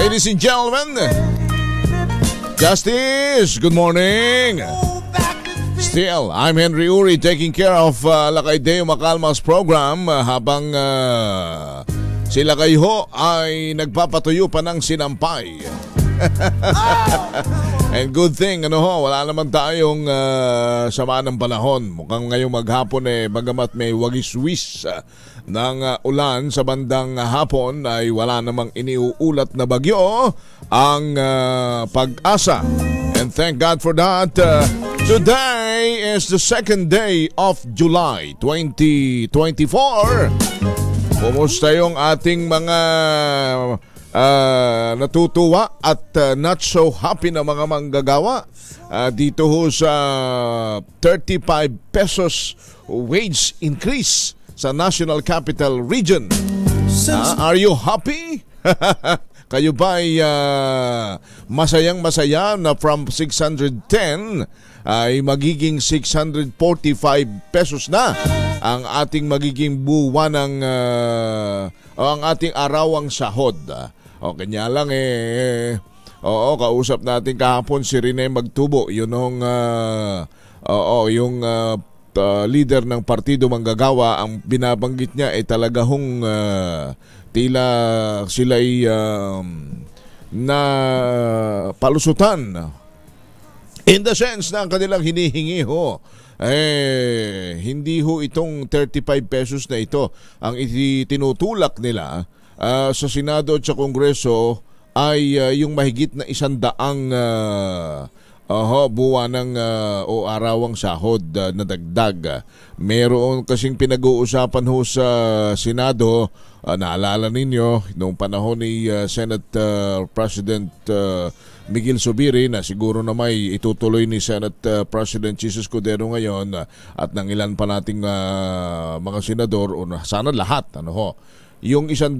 Ladies and gentlemen, Justice, good morning. Still, I'm Henry Uri taking care of Lakay Deo Macalmas program habang sila kayo ay nagpapatuyo pa ng sinampay. And good thing, wala naman tayong sama ng panahon. Mukhang ngayong maghapon bagamat may wagis-wis ng ulan sa bandang hapon ay wala namang iniuulat na bagyo ang Pag-asa. And thank God for that. Today is the second day of July 2024. Kumusta yung ating mga natutuwa at not so happy na mga manggagawa dito ho sa 35 pesos wage increase sa National Capital Region? Are you happy? Kayo ba ay masayang-masaya na from 610 ay magiging 645 pesos na ang ating magiging buwan ng ang ating arawang sahod? O kanya lang kausap natin kahapon si Rene Magtubo, yung leader ng Partido Manggagawa. Ang binabanggit niya ay talaga hong tila sila'y na palusutan in the sense na ang kanilang hinihingi hindi ho itong 35 pesos na ito. Ang itinutulak nila sa Senado at sa Kongreso ay yung mahigit na 100 buwan ng o arawang sahod na dagdag. Meron kasing pinag-uusapan ho sa Senado, naalala ninyo noong panahon ni Senate President Miguel Zubiri na siguro na may itutuloy ni Senate President Jesus Cordero ngayon at ng ilan pa nating mga senador o sana lahat yung 100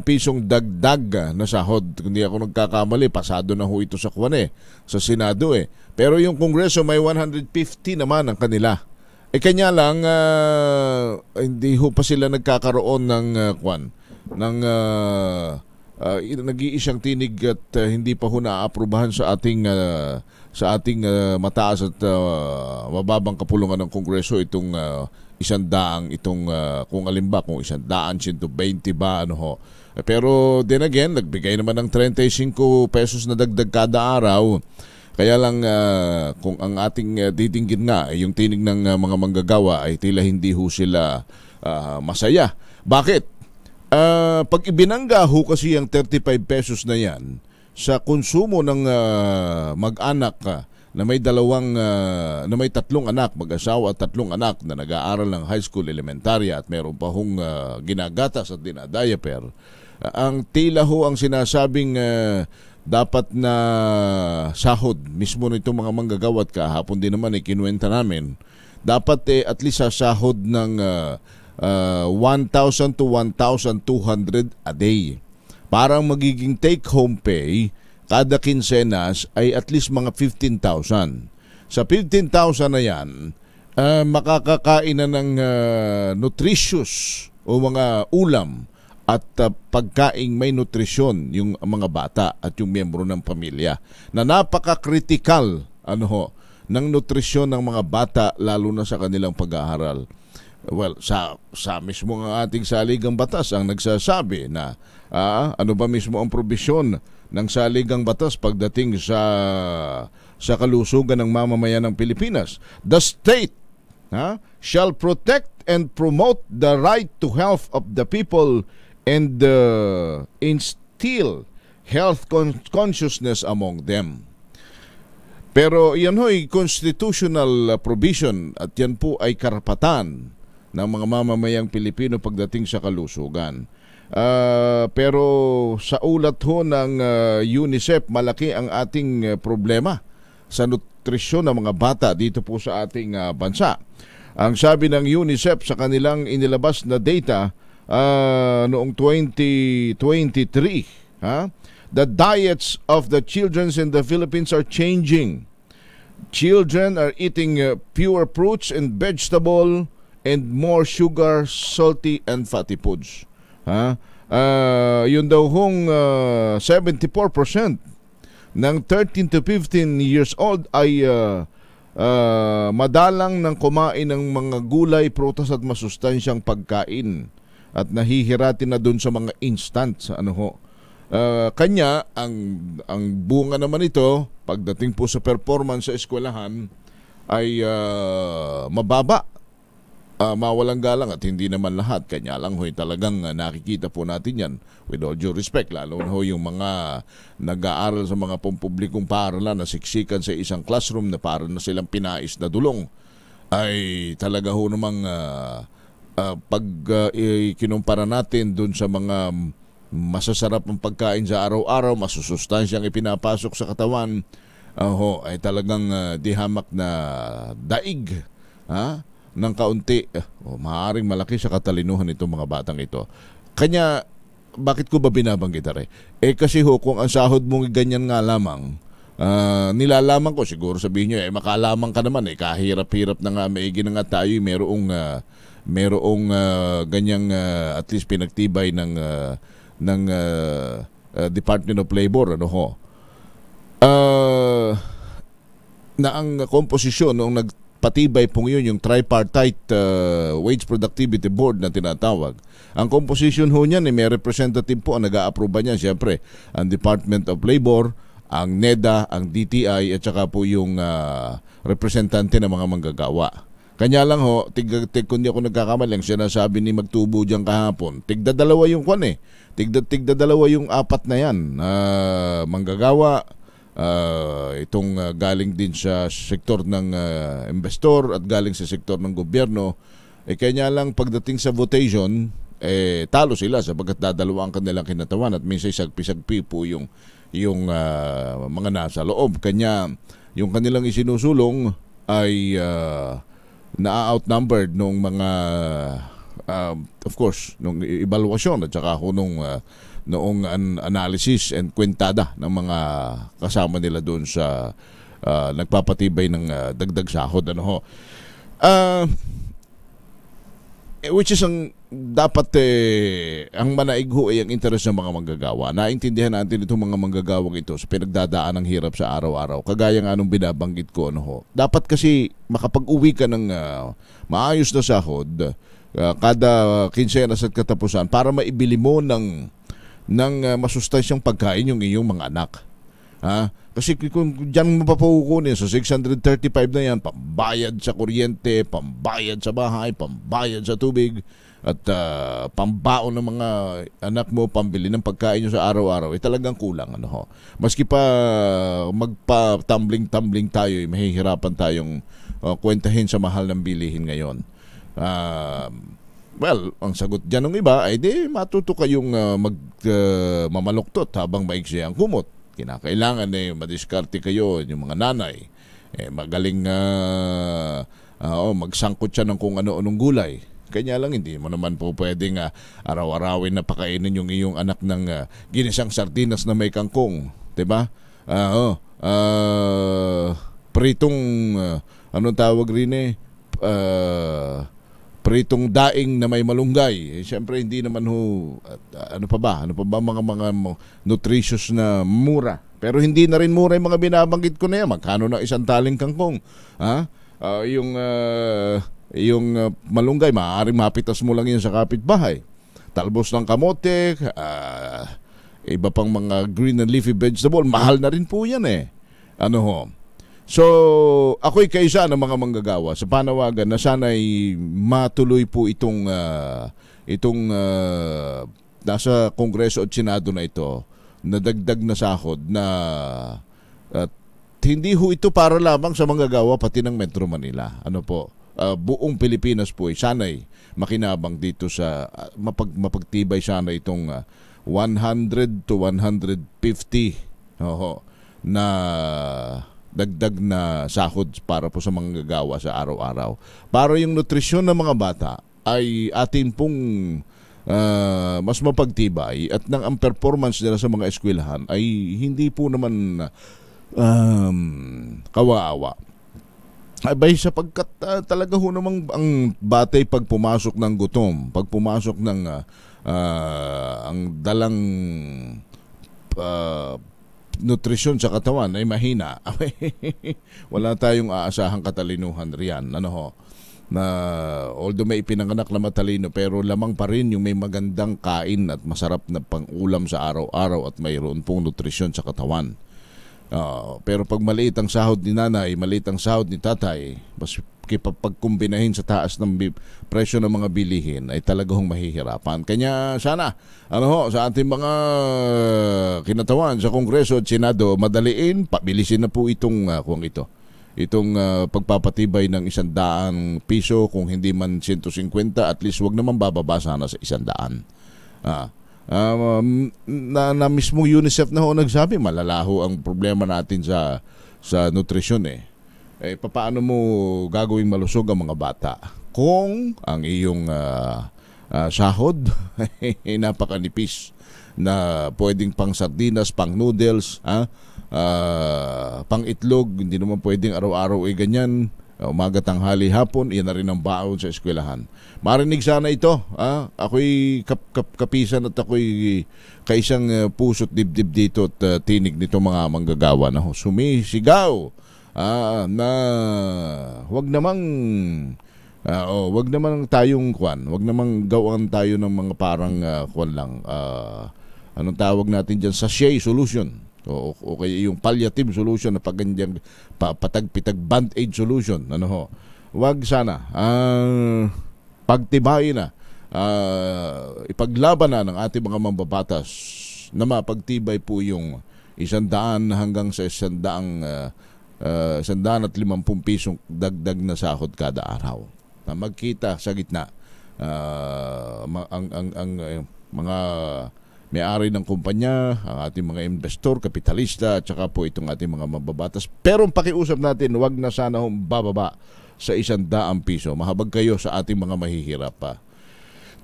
pisong dagdag na sahod. Kung di ako nagkakamali, pasado na ho ito sa sa Senado Pero yung Kongreso may 150 naman ang kanila. Kanya lang hindi ho pa sila nagkakaroon ng nag-iisang tinig at hindi pa ho naaprubahan sa ating mataas at mababang kapulungan ng Kongreso itong 100 kung alimba kung 100, 120 ba Pero then again, nagbigay naman ng 35 pesos na dagdag kada araw. Kaya lang kung ang ating didinggin nga yung tinig ng mga manggagawa ay tila hindi ho sila masaya. Bakit? Pag ibinangga ho kasi ang 35 pesos na yan sa konsumo ng mag-anak na may tatlong anak, mag-asawa at 3 anak na nag-aaral ng high school, elementarya at meron pa hong ginagatas at dinadayaper, ang tila ho ang sinasabing dapat na sahod mismo nitong mga manggagawa at kahapon din naman kinuwenta namin, dapat at least sa sahod ng 1,000 to 1,200 a day. Parang magiging take-home pay kada kinsenas ay at least mga 15,000. Sa 15,000 na yan, makakakain na ng nutritious o mga ulam at pagkaing may nutrisyon yung mga bata at yung miyembro ng pamilya na napaka-critical ng nutrisyon ng mga bata lalo na sa kanilang pag-aaral. Well, sa mismo ng ating saligang batas ang nagsasabi na ano ba mismo ang probisyon ng saligang batas pagdating sa kalusugan ng mamamayan ng Pilipinas. The state shall protect and promote the right to health of the people and instill health consciousness among them. Pero yan ho'y constitutional provision at yan po ay karapatan ng mga mamamayang Pilipino pagdating sa kalusugan. Pero sa ulat ho ng UNICEF, malaki ang ating problema sa nutrisyon ng mga bata dito po sa ating bansa. Ang sabi ng UNICEF sa kanilang inilabas na data noong 2023, the diets of the children in the Philippines are changing. Children are eating fewer fruits and vegetable and more sugar, salty and fatty foods. Yun daw hong 74% ng 13 to 15 years old ay madalang ng kumain ng mga gulay, prutas at masustansyang pagkain at nahihiratin na dun sa mga instant kanya ang bunga naman ito pagdating po sa performance sa eskwelahan ay mababa, mawalang galang at hindi naman lahat. Kanya lang talagang nakikita po natin yan with all due respect, lalo na yung mga nag-aaral sa mga pampublikong paaralan na siksikan sa isang classroom na para na silang pinais na dulong ay talaga namang pag kinumpara natin dun sa mga masasarap ang pagkain sa araw-araw, masusustansyang ipinapasok sa katawan, ay talagang di hamak na daig ng kaunti. Maaaring malaki sa katalinuhan itong mga batang ito. Kanya, bakit ko ba binabanggit rin? Kasi kung ang sahod mong ganyan nga lamang, nilalaman ko, siguro sabihin nyo, makalamang ka naman, kahirap-hirap na nga, maigi na nga tayo, merong ganyang at least pinagtibay ng Department of Labor, na ang komposisyon nung nagpatibay pong yun, yung tripartite wage productivity board na tinatawag. Ang composition ho niyan, may representative po ang nag-a-approve niyan. Siyempre, ang Department of Labor, ang NEDA, ang DTI, at saka po yung representante ng mga manggagawa. Kanya lang kung di ako nagkakamali, ang sinasabi ni Magtubo dyan kahapon, tigda-dalawa yung tigda-dalawa yung apat na yan. Manggagawa, itong galing din sa sektor ng investor at galing sa sektor ng gobyerno. Kanya lang pagdating sa votation, talo sila sapagkat dadalawa ang kanilang kinatawan at minsan sagpi-sagpi po yung mga nasa loob. Kanya yung kanilang isinusulong ay na-outnumbered nung mga of course nung evaluasyon at saka noong analysis and kwentada ng mga kasama nila doon sa nagpapatibay ng dagdag sahod. Which is ang dapat ang manaig ay ang interes ng mga manggagawa. Naintindihan natin itong mga manggagawang ito sa pinagdadaan ng hirap sa araw-araw. Kagaya nga nung binabanggit ko, dapat kasi makapag-uwi ka ng maayos na sahod kada kinsenas at katapusan para maibili mo ng masustansyang pagkain yung iyong mga anak. Kasi kung dyan mo pa kukunin sa 635 na yan, pambayad sa kuryente, pambayad sa bahay, pambayad sa tubig, at pambaon ng mga anak mo, pambili ng pagkain nyo sa araw-araw, talagang kulang. Maski pa magpa-tumbling-tumbling tayo, mahihirapan tayong kwentahin sa mahal ng bilihin ngayon. Well, ang sagot dyan ng iba ay matuto kayong mamaluktot habang maigsi ang kumot. Kinakailangan madiskarte kayo, yung mga nanay. Magaling magsangkot siya ng kung ano-anong gulay. Kanya lang, hindi mo naman po pwedeng araw-arawin na pakainin yung iyong anak ng ginisang sardinas na may kangkong. Diba? Pritong, anong tawag rin pritong daing na may malunggay. Siyempre hindi naman ano pa ba mga nutritious na mura. Pero hindi na rin mura yung mga binabanggit ko na yan. Magkano na isang taling kangkong? Yung malunggay, maaaring mapitas mo lang yan sa kapitbahay. Talbos ng kamote, iba pang mga green and leafy vegetable, mahal na rin po yan . So, ako'y kaisa ng mga manggagawa sa panawagan na sana'y matuloy po itong nasa Kongreso at Senado na ito na dagdag na sahod na hindi ito para lamang sa manggagawa pati ng Metro Manila. Buong Pilipinas po sana'y makinabang dito sa mapagtibay sana itong 100 to 150 na dagdag na sahod para po sa mga gagawa sa araw-araw. Para yung nutrisyon ng mga bata ay atin pong mas mapagtibay at ang performance nila sa mga eskwelahan ay hindi po naman kawawa. Abay sapagkat talaga ho namang ang batay pag pumasok ng gutom, pag pumasok ng ang dalang nutrisyon sa katawan ay mahina. Wala tayong aasahang katalinuhan riyan. Ano ho? Na although may ipinanganak na matalino pero lamang pa rin yung may magandang kain at masarap na pang-ulam sa araw-araw at mayroon pong nutrisyon sa katawan. Pero pag maliit ang sahod ni nanay, maliit ang sahod ni tatay, mas pagkumbinahin sa taas ng presyo ng mga bilihin ay talagang mahihirapan. Kanya sana sa ating mga kinatawan sa Kongreso at Senado, madaliin, pabilisin na po itong pagpapatibay ng 100 piso, kung hindi man 150, at least wag naman bababa sana sa 100. Na mismo UNICEF na ho nagsabi, malalaho ang problema natin sa nutrisyon paano mo gagawing malusog ang mga bata kung ang iyong sahod ay napakanipis na pwedeng pang sardinas, pang noodles, pang itlog, hindi naman pwedeng araw-araw ganyan. Umaga, tanghali, hapon, iyan na rin ang baon sa eskwelahan. Marinig sana ito. Ako'y kapisan at ako'y kaisang puso't dibdib dito at tinig nito mga manggagawa na sumisigaw na wag namang tayong wag namang gawan tayo ng mga parang anong tawag natin dyan, sachet solution. O kaya yung palliative solution na paggandyang patag-pitag band-aid solution. Wag sana. Pagtibayin na. Ipaglaban na ng ating mga mambabatas na mapagtibay po yung 100 hanggang sa 150 pisong dagdag na sahod kada araw. Na magkita sa gitna ang mga may-ari ng kumpanya, ang ating mga investor, kapitalista, at saka po itong ating mga mababatas. Pero ang pakiusap natin, wag na sana bababa sa 100 piso. Mahabag kayo sa ating mga mahihirap pa.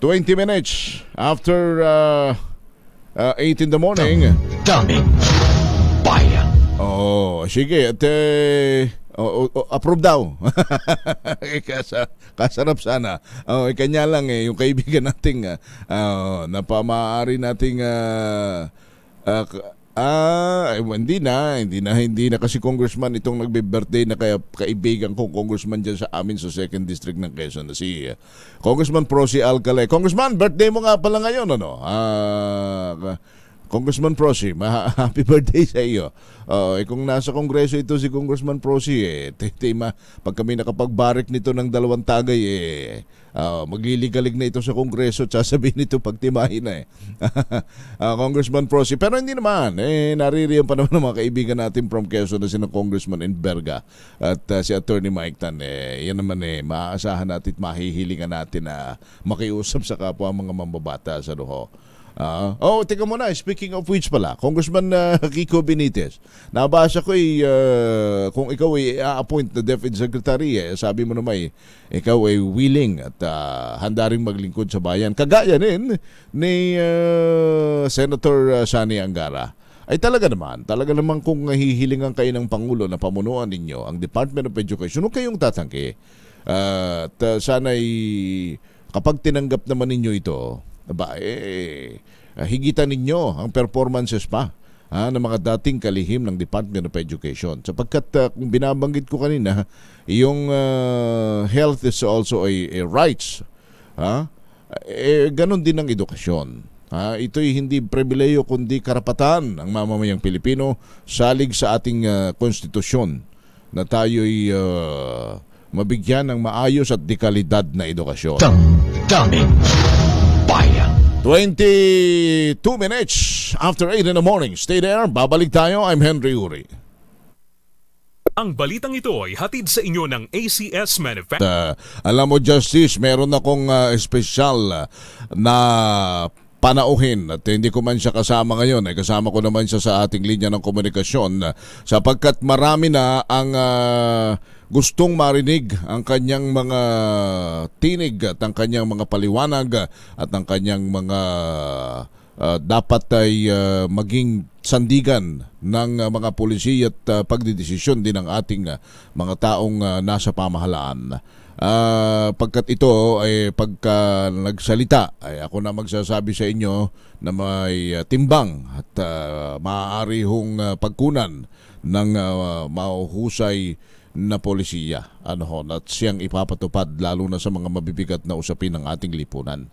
20 minutes after 8 in the morning. Daming bayan. Sige. At approve daw. Kasarap sana. Kanya lang yung kaibigan nating napamaari nating hindi na kasi congressman itong nagbe-birthday na kaibigan kong congressman dyan sa amin sa 2nd District ng Quezon na si Congressman Prosi Alcalay. Congressman, birthday mo nga pala ngayon, Congressman Prosi, happy birthday sa iyo. Kung nasa Kongreso ito si Congressman Prosi, pag kami nakapagbarik nito ng 2 tagay, magliligalig na ito sa Kongreso at sasabihin nito pagtimahin na Congressman Prosi. Pero hindi naman, naririyan pa naman ng mga kaibigan natin from Quezon na sina Congressman Enverga at si Attorney Mike Tan. Yan naman maaasahan natin at mahihilingan natin na makiusap sa kapwa mga mambabata sa teka muna, speaking of which pala, Congressman Kiko Benitez, nabasa ko kung ikaw ay a-appoint na DepEd Secretary, sabi mo naman ikaw ay willing at handa rin maglingkod sa bayan. Kagaya rin ni Senator Sani Angara. Ay talaga naman kung hihilingan kayo ng Pangulo na pamunuan ninyo ang Department of Education, huwag kayong tatangki. At sana'y kapag tinanggap naman ninyo ito, higitan ninyo ang performances pa ng mga dating kalihim ng Department of Education. Sapagkat kung binabanggit ko kanina, yung health is also a rights. Ganon din ang edukasyon. Ito'y hindi pribileyo kundi karapatan ng mamamayang Pilipino salig sa ating konstitusyon na tayo'y mabigyan ng maayos at dekalidad na edukasyon. Daming bayan. 22 minutes after 8 in the morning. Stay there. Babalik tayo. I'm Henry Uri. Ang balitang ito ay hatid sa inyo ng ACS Manufacturing. Alam mo, Justice, meron akong espesyal na panauhin at hindi ko man siya kasama ngayon. Kasama ko naman siya sa ating linya ng komunikasyon sapagkat marami na ang gustong marinig ang kanyang mga tinig at ang kanyang mga paliwanag at ang kanyang mga dapat ay maging sandigan ng mga polisiya at pagdidesisyon din ng ating mga taong nasa pamahalaan. Pagkat ito ay pagka nagsalita ay ako na magsasabi sa inyo na may timbang at maaari hong pagkunan ng mahuhusay na polisiya at siyang ipapatupad lalo na sa mga mabibigat na usapin ng ating lipunan.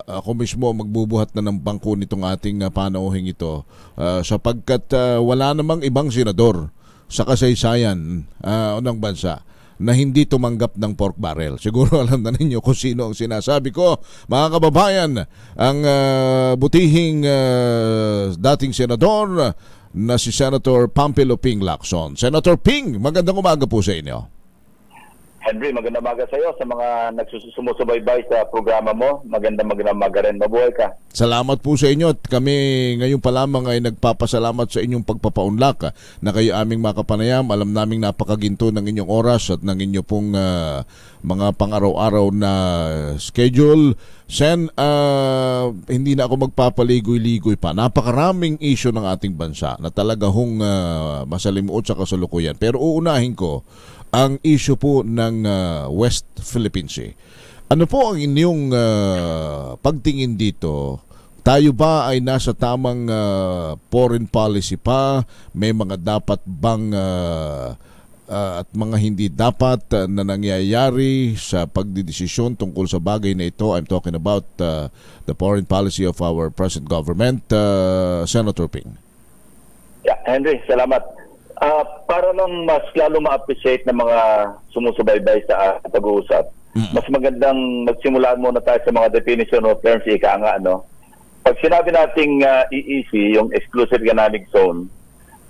Ako mismo magbubuhat na ng bangko nitong ating panauhing ito sapagkat wala namang ibang senador sa kasaysayan ng bansa na hindi tumanggap ng pork barrel. Siguro alam na ninyo kung sino ang sinasabi ko. Mga kababayan, ang butihing dating senador na si Senator Pampilo Ping Lacson. Senator Ping, magandang umaga po sa inyo. Henry, magandang umaga sa iyo sa mga nagsusumusubaybay sa programa mo. Magandang umaga rin. Mabuhay ka. Salamat po sa inyo at kami ngayon pa lamang ay nagpapasalamat sa inyong pagpapaunlak na kayo aming makapanayam. Alam naming napakaginto ng inyong oras at ng inyong pong mga pang-araw-araw na schedule. Sen, hindi na ako magpapaligoy-ligoy pa. Napakaraming issue ng ating bansa na talaga hong masalimuot sa kasalukuyan. Pero uunahin ko ang issue po ng West Philippine Sea. Ano po ang inyong pagtingin dito? Tayo ba ay nasa tamang foreign policy pa? May mga dapat bang at mga hindi dapat na nangyayari sa pagdidesisyon tungkol sa bagay na ito? I'm talking about the foreign policy of our present government. Senator Ping. Yeah, Henry, salamat. Para lang mas lalo ma-appreciate ng mga sumusubaybay sa pag-uusap, mas magandang magsimula muna tayo sa mga definition of terms, ika nga, no? Pag sinabi nating EEZ, yung Exclusive Economic Zone,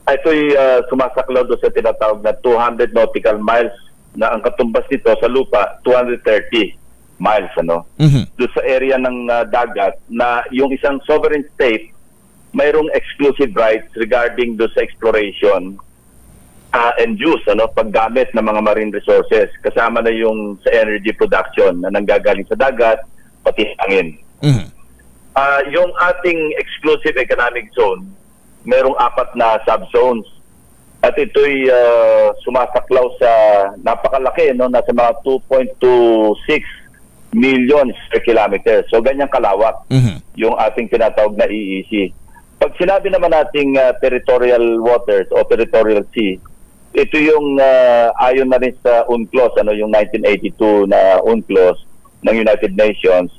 ito'y sumasaklaw doon sa tinatawag na 200 nautical miles na ang katumbas nito sa lupa, 230 miles, ano? Doon sa area ng dagat na yung isang sovereign state mayroong exclusive rights regarding doon sa exploration and use, paggamit ng mga marine resources, kasama na yung sa energy production na nanggagaling sa dagat, pati hangin. Yung ating exclusive economic zone, merong 4 na subzones. At ito'y sumasaklaw sa napakalaki, nasa mga 2.26 million square kilometers. So, ganyang kalawak yung ating tinatawag na EEZ. Pag sinabi naman nating territorial waters o territorial sea, ito yung ayon na rin sa UNCLOS, yung 1982 na UNCLOS ng United Nations,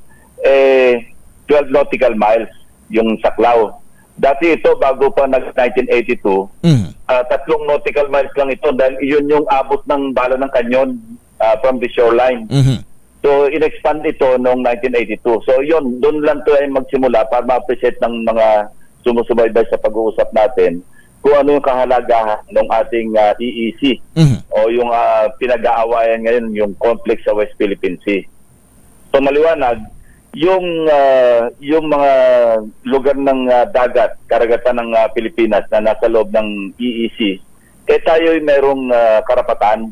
12 nautical miles yung saklaw. Dati ito, bago pa nag-1982, 3 nautical miles lang ito dahil yun yung abot ng bala ng kanyon from the shoreline. So, in-expand ito noong 1982. So, yun, doon lang ito ay magsimula para ma-appreciate ng mga sumusubaybay sa pag-uusap natin kung ano yung kahalagahan ng ating EEZ o yung pinag-aawayan ngayon, yung conflict sa West Philippine Sea. So maliwanag, yung mga lugar ng dagat, karagatan ng Pilipinas na nasa loob ng EEZ, tayo ay merong karapatan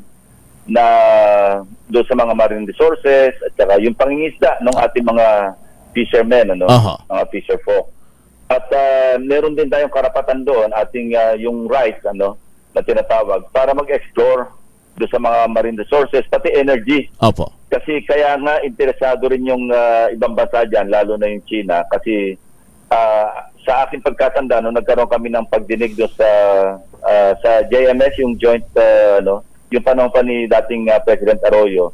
na doon sa mga marine resources at saka yung pangingisda ng ating mga fishermen, mga fisher folk. At meron din tayong karapatan doon, ating yung rights na tinatawag para mag-explore doon sa mga marine resources, pati energy. Opo. Kasi kaya nga interesado rin yung ibang bansa dyan, lalo na yung China. Kasi sa aking pagkatanda, nagkaroon kami ng pagdinig doon sa JMS, yung joint, yung panahon pa ni dating President Arroyo.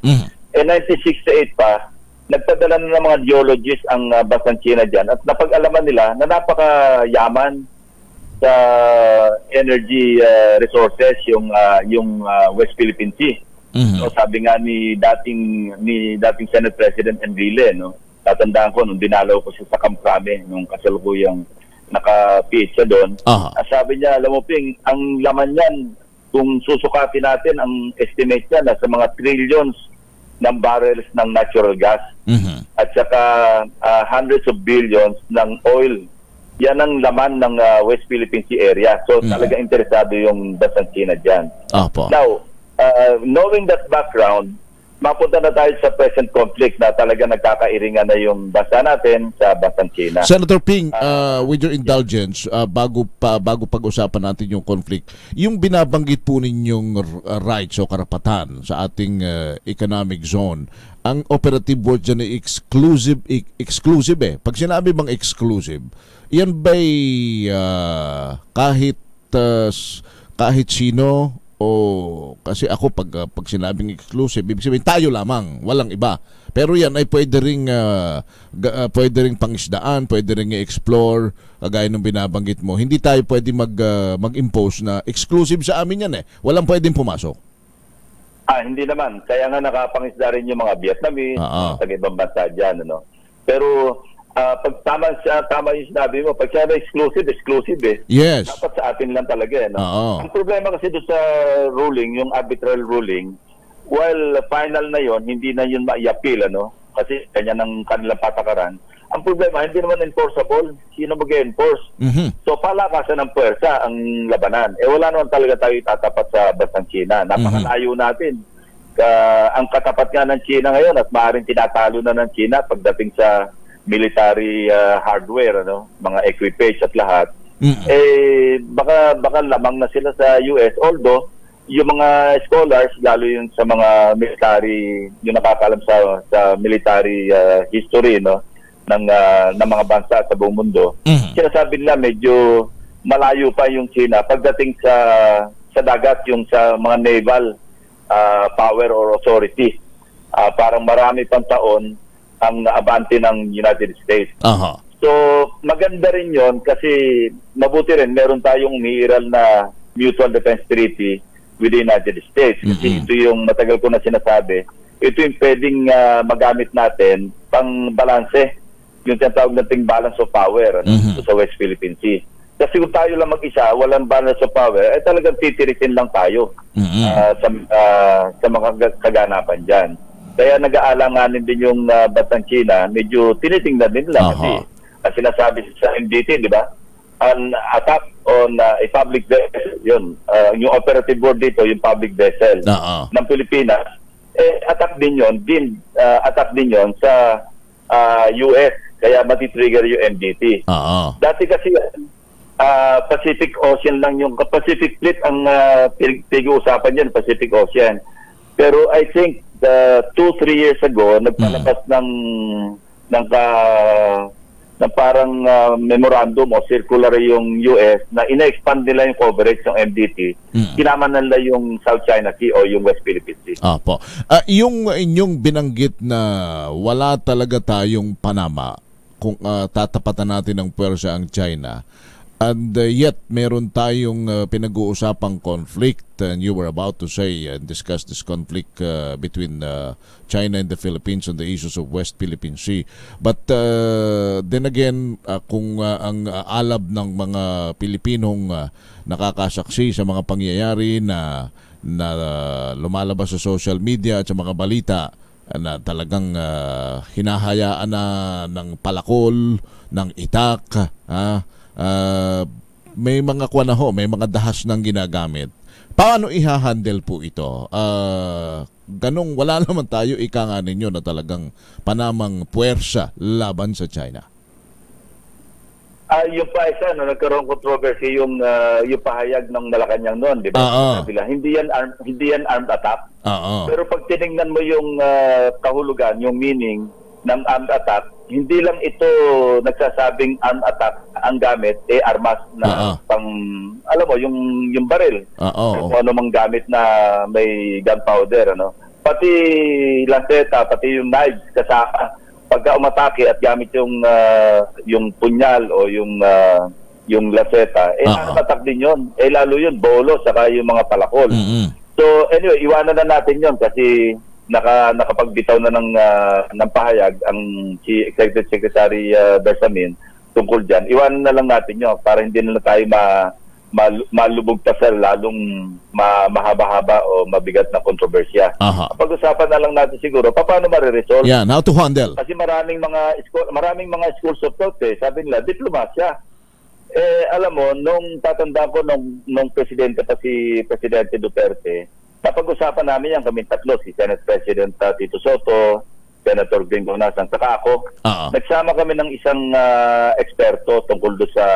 1968 pa, nagpadala na ng mga geologists ang bansang China dyan at napag-alaman nila na napakayaman sa energy resources yung West Philippine Sea. So, sabi nga ni dating Senate President Enrile, tatandaan ko nung dinalaw ko siya sa Camp Crame nung kasalukuyang naka-PH siya doon. Sabi niya, alam mo Ping, ang laman niyan kung susukatin natin ang estimate niya na sa mga trillions ng barrels ng natural gas at saka hundreds of billions ng oil. Yan ang laman ng West Philippine Sea area. So talaga interesado yung bansang China dyan. Now, knowing that background, mapunta na tayo sa present conflict na talaga nagkakairingan na yung bansa natin sa bansang China. Senator Ping, with your indulgence, bago pag-usapan natin yung conflict, yung binabanggit po ninyong rights o karapatan sa ating economic zone, ang operative word dyan ay exclusive eh. Pag sinabi bang exclusive, yan ba'y kahit sino? O kasi ako pag sinabing exclusive, ibig sabihin tayo lamang, walang iba. Pero yan ay pwede ring pangisdaan, pwede ring i-explore, kagaya ng binabanggit mo. Hindi tayo pwede mag-impose na exclusive sa amin yan eh. Walang pwedeng pumasok. Hindi naman. Kaya nga nakapangisda rin yung mga Vietnamese, sa ibang bansa dyan. Ano? Pero pag tama yung sinabi mo, pag siya exclusive eh. Yes. Dapat sa atin lang talaga eh. No? Ang problema kasi doon sa ruling, yung arbitral ruling, while final na yon, hindi na yun ma-i-appeal, ano? Kasi kanya ng kanilang patakaran. Ang problema, hindi naman enforceable. Sino mag-enforce? So palakasan ng puwersa ang labanan. Wala naman talaga tayo tatapat sa bansang China. Napakalayo natin. Ang katapat nga ng China ngayon at maaaring tinatalo na ng China pagdating sa military hardware, ano, mga equipage at lahat, baka lamang na sila sa US. Although, yung mga scholars, lalo yung sa mga military, yung nakakalam sa military history, no, ng mga bansa sa buong mundo, sinasabi nila medyo malayo pa yung China pagdating sa dagat, yung sa mga naval power or authority. Parang marami pang taon ang abante ng United States. So, maganda rin yon kasi mabuti rin, meron tayong umiiral na Mutual Defense Treaty with the United States. Kasi ito yung matagal ko na sinasabi, ito yung pwedeng magamit natin pang balanse, yung tinatawag nating balance of power sa West Philippine Sea. Kasi kung tayo lang mag-isa, walang balance of power, talagang titirisin lang tayo sa mga kaganapan dyan. Kaya nag-aalanganin din yung bansang China, medyo tinitingnan din lang kasi sinasabi sa MDT, di ba? An attack on a public vessel, yun. Yung operative word dito, yung public vessel ng Pilipinas, attack din yon sa US, kaya matitrigger yung MDT. Dati kasi Pacific Ocean lang yung Pacific Fleet ang pag-uusapan dyan, Pacific Ocean. Pero I think 2-3 years ago, nagpalabas ng parang memorandum o circular yung US na ina-expand nila yung coverage ng MDT. Kinaman nila yung South China Sea o yung West Philippine Sea. Yung inyong binanggit na wala talaga tayong Panama kung tatapatan natin ng puwersa ang China, and yet meron tayong pinag-uusapang conflict, and you were about to say and discuss this conflict between China and the Philippines on the issues of West Philippine Sea. But then again, kung ang alab ng mga Pilipinong nakakasaksi sa mga pangyayari na lumalabas sa social media at sa mga balita na talagang hinahayaan na ng palakol, ng itak, may mga may mga dahas ng ginagamit. Paano ihahandle po ito? Ganong wala naman tayo ika nga ninyo na talagang panamang puwersa laban sa China. Yung pa isa, nagkaroon controversy yung pahayag ng Malacanang noon, di ba? Hindi yan armed attack. Pero pag tinignan mo yung kahulugan, yung meaning ng armed attack, hindi lang ito nagsasabing armed attack ang gamit, armas na pang, alam mo, yung baril. Kung ano mang gamit na may gunpowder, ano. Pati lanceta, pati yung knives kasama. Pagka umatake at gamit yung punyal o yung lanceta, armed attack din yun. Lalo yun, bolo, saka yung mga palakol. So anyway, iwanan na natin yun kasi nakapagbitaw na ng pahayag ang si Executive Secretary Bersamin tungkol dyan. Iwanan na lang natin yun para hindi na tayo malubog pa sa lalong mahaba-haba o mabigat na kontrobersya. Pag-usapan na lang natin siguro paano mariresolve. Yeah, how to handle. Kasi maraming mga schools of thought sabi nila, diplomasya. Alam mo, nung tatanda ko nung presidente pa si Presidente Duterte, napag-usapan namin yan kami tatlo, si Senate President Tito Soto, Senator Gringo Nasang, saka ako. Nagsama kami ng isang eksperto tungkol doon sa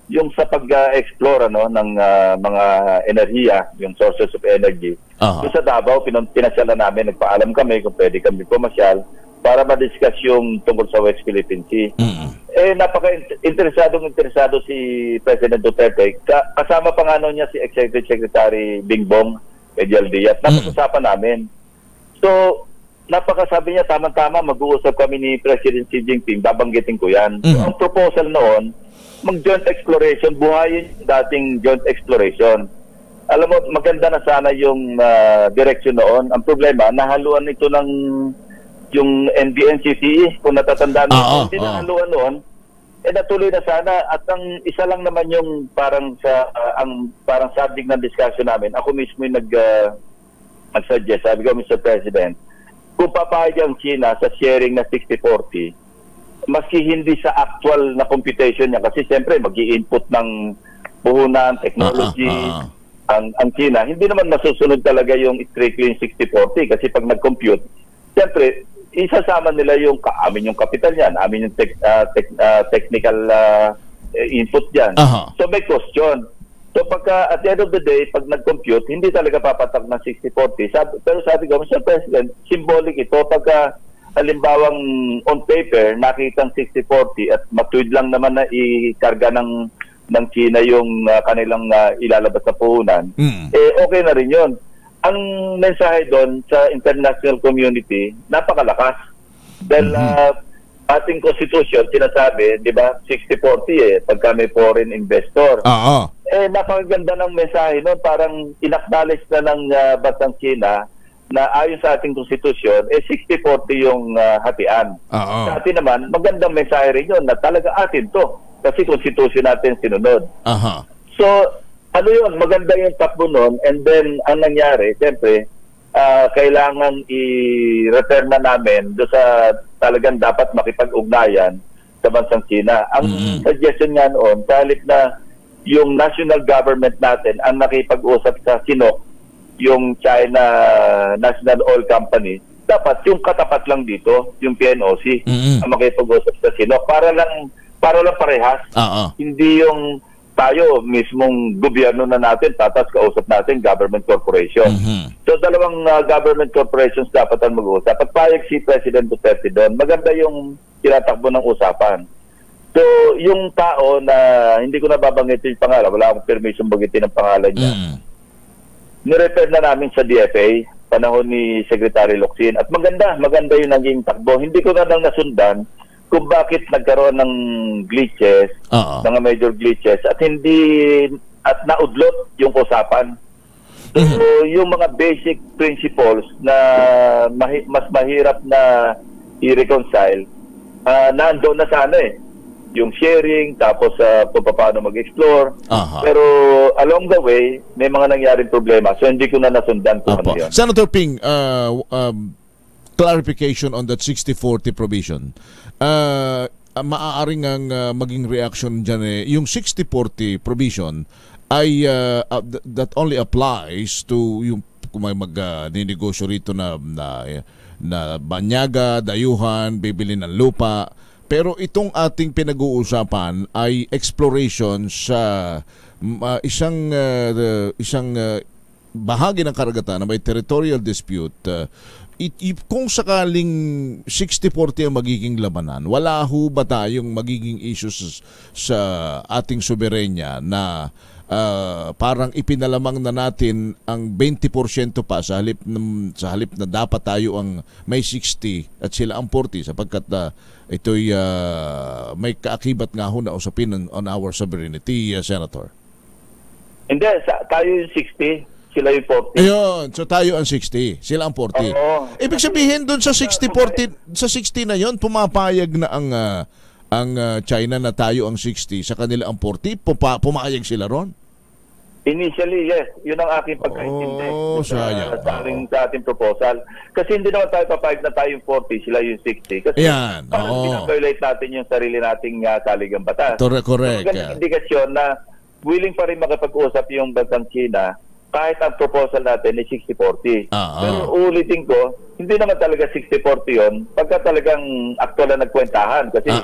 yung sa pag-explore ng mga enerhiya, yung sources of energy. Doon sa Davao, pinasyalan namin, nagpaalam kami kung pwede kami pumasyal para ma-discuss yung tungkol sa West Philippine Sea. Napaka-interesado si President Duterte. Kasama pa nga niya si Executive Secretary Bingbong Medial Diaz. Napag-usapan namin. So, napakasabi niya, tama-tama, mag-uusap kami ni President Xi Jinping, babanggitin ko yan. So, ang proposal noon, mag-joint exploration, buhayin dating joint exploration. Alam mo, maganda na sana yung direksyon noon. Ang problema, nahaluan ito ng yung NBNCTE, kung natatandaan mo, hindi nahaluan noon, natuloy na sana. At ang isa lang naman yung parang parang subject ng discussion namin, ako mismo yung nag-suggest, sabi ko, Mr. President, kung papayag ang China sa sharing na 60-40, maski hindi sa actual na computation niya, kasi siyempre mag-i-input ng puhunan, technology, ang China, hindi naman masusunod talaga yung strictly yung 60-40 kasi pag nag-compute, siyempre, isasama nila yung amin yung capital yan, amin yung technical input yan. So may question. So pagka at the end of the day, pag nag-compute, hindi talaga papatak ng 60-40. Pero sabi ko, Mr. President, symbolic ito. Pagka halimbawang on paper, nakitang 60-40 at matuwid lang naman na ikarga ng China yung kanilang ilalabas na puhunan, okay na rin yun. Ang mensahe doon sa international community, napakalakas. Dahil ating constitution, sinasabi, di ba, 60-40 pagka may foreign investor. Napakaganda ng mensahe noon, parang inacknowledge na ng bansang China na ayon sa ating constitution, 60-40 yung hatian. Sa atin naman, magandang mensahe rin yun na talaga atin to. Kasi constitution natin sinunod. So, ano yun, maganda yung takbo nun, and then ang nangyari, siyempre, kailangan i-return na namin doon sa talagang dapat makipag-ugnayan sa bansang China. Ang suggestion nga noon, dahil na yung national government natin ang nakipag-usap sa CNOOC, yung China National Oil Company, dapat yung katapat lang dito, yung PNOC, ang makipag-usap sa CNOOC, para lang parehas. Hindi yung tayo mismong gobyerno na natin, tatas kausap natin government corporation. So dalawang government corporations dapat ang mag-uusap. At payag si President Duterte doon, maganda yung tinatakbo ng usapan. So yung tao na hindi ko nababanggitin yung pangalan, wala akong permission bagitin ang pangalan niya, nirefer na namin sa DFA panahon ni Secretary Locsin. At maganda yung naging takbo. Hindi ko na lang nasundan kung bakit nagkaroon ng glitches, mga major glitches, at naudlot yung usapan. So, yung mga basic principles na mas mahirap na i-reconcile, nandoon na sana yung sharing, tapos paano mag-explore. Pero along the way, may mga nangyaring problema. So, hindi ko na nasundan kung ano yun. Senator Ping, clarification on that 60-40 provision. Maaaring ang maging reaction dyan yung 60-40 provision ay that only applies to yung kung may mag-ninegosyo rito na banyaga, dayuhan, bibili ng lupa. Pero itong ating pinag-uusapan ay exploration sa isang bahagi ng karagatan na may territorial dispute. Kung sakaling 60-40 ang magiging labanan, wala ho ba tayong magiging issues sa ating soberenya na parang ipinalamang na natin ang 20% pa sa halip na dapat tayo ang may 60 at sila ang 40 sapagkat ito'y may kaakibat nga ho na usapin on our sovereignty, Senator? Hindi, tayo yung 60. Sila yung 40. Ayun, so tayo ang 60, sila ang 40. Ibig sabihin doon sa 60-40, sa 60 na yon pumapayag na ang China na tayo ang 60, sa kanila ang 40, pumayag sila ron? Initially, yes. Yun ang aking pagkaintindi. Sayang. Sa ating proposal. Kasi hindi naman tayo papayag na tayo yung 40, sila yung 60. Kasi parang pinaviolate natin yung sarili nating saligang batas. Correct. So, magandang indikasyon na willing pa rin makapag-usap yung bansang China kahit ang proposal natin ay 60-40. Pero ulitin ko, hindi naman talaga 60-40 yun pagka talagang aktual na nagkwentahan. Kasi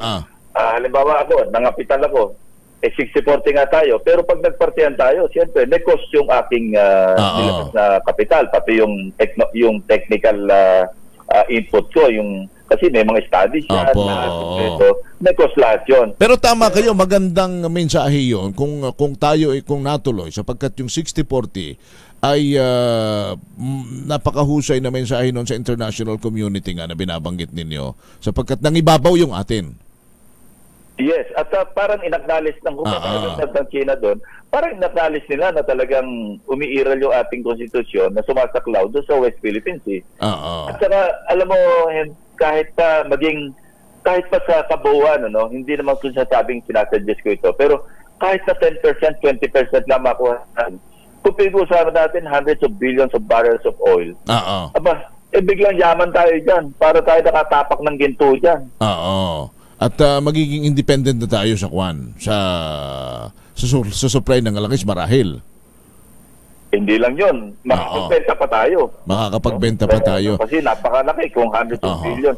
halimbawa ako, nangapital ako, 60-40 nga tayo. Pero pag nagpartihan tayo, siyempre, may cost yung aking nilabas na kapital, pati yung technical input ko, kasi may mga studies yan, may cost lahat yun. Pero tama kayo, magandang mensahe yun kung tayo kung natuloy, sapagkat yung 60-40 ay napakahusay na mensahe nun sa international community nga na binabanggit ninyo, sapagkat nangibabaw yung atin. Yes, at parang inacknowledge ng ng China doon, parang inacknowledge nila na talagang umiiral yung ating konstitusyon na sumasaklaw doon sa West Philippines. At saka, alam mo, kahit pa sa kabuuan, hindi naman kung sabing sinasuggest ko ito, pero kahit na 10%, 20% lang makuha, kung pag-usapan natin hundreds of billions of barrels of oil, biglang yaman tayo dyan para tayo nakatapak ng ginto dyan. At magiging independent na tayo sa sa supply ng langis marahil. Hindi lang yun. Makakapagbenta pa tayo. Makakapagbenta pa tayo. Kasi napakalaki kung hundreds of billions.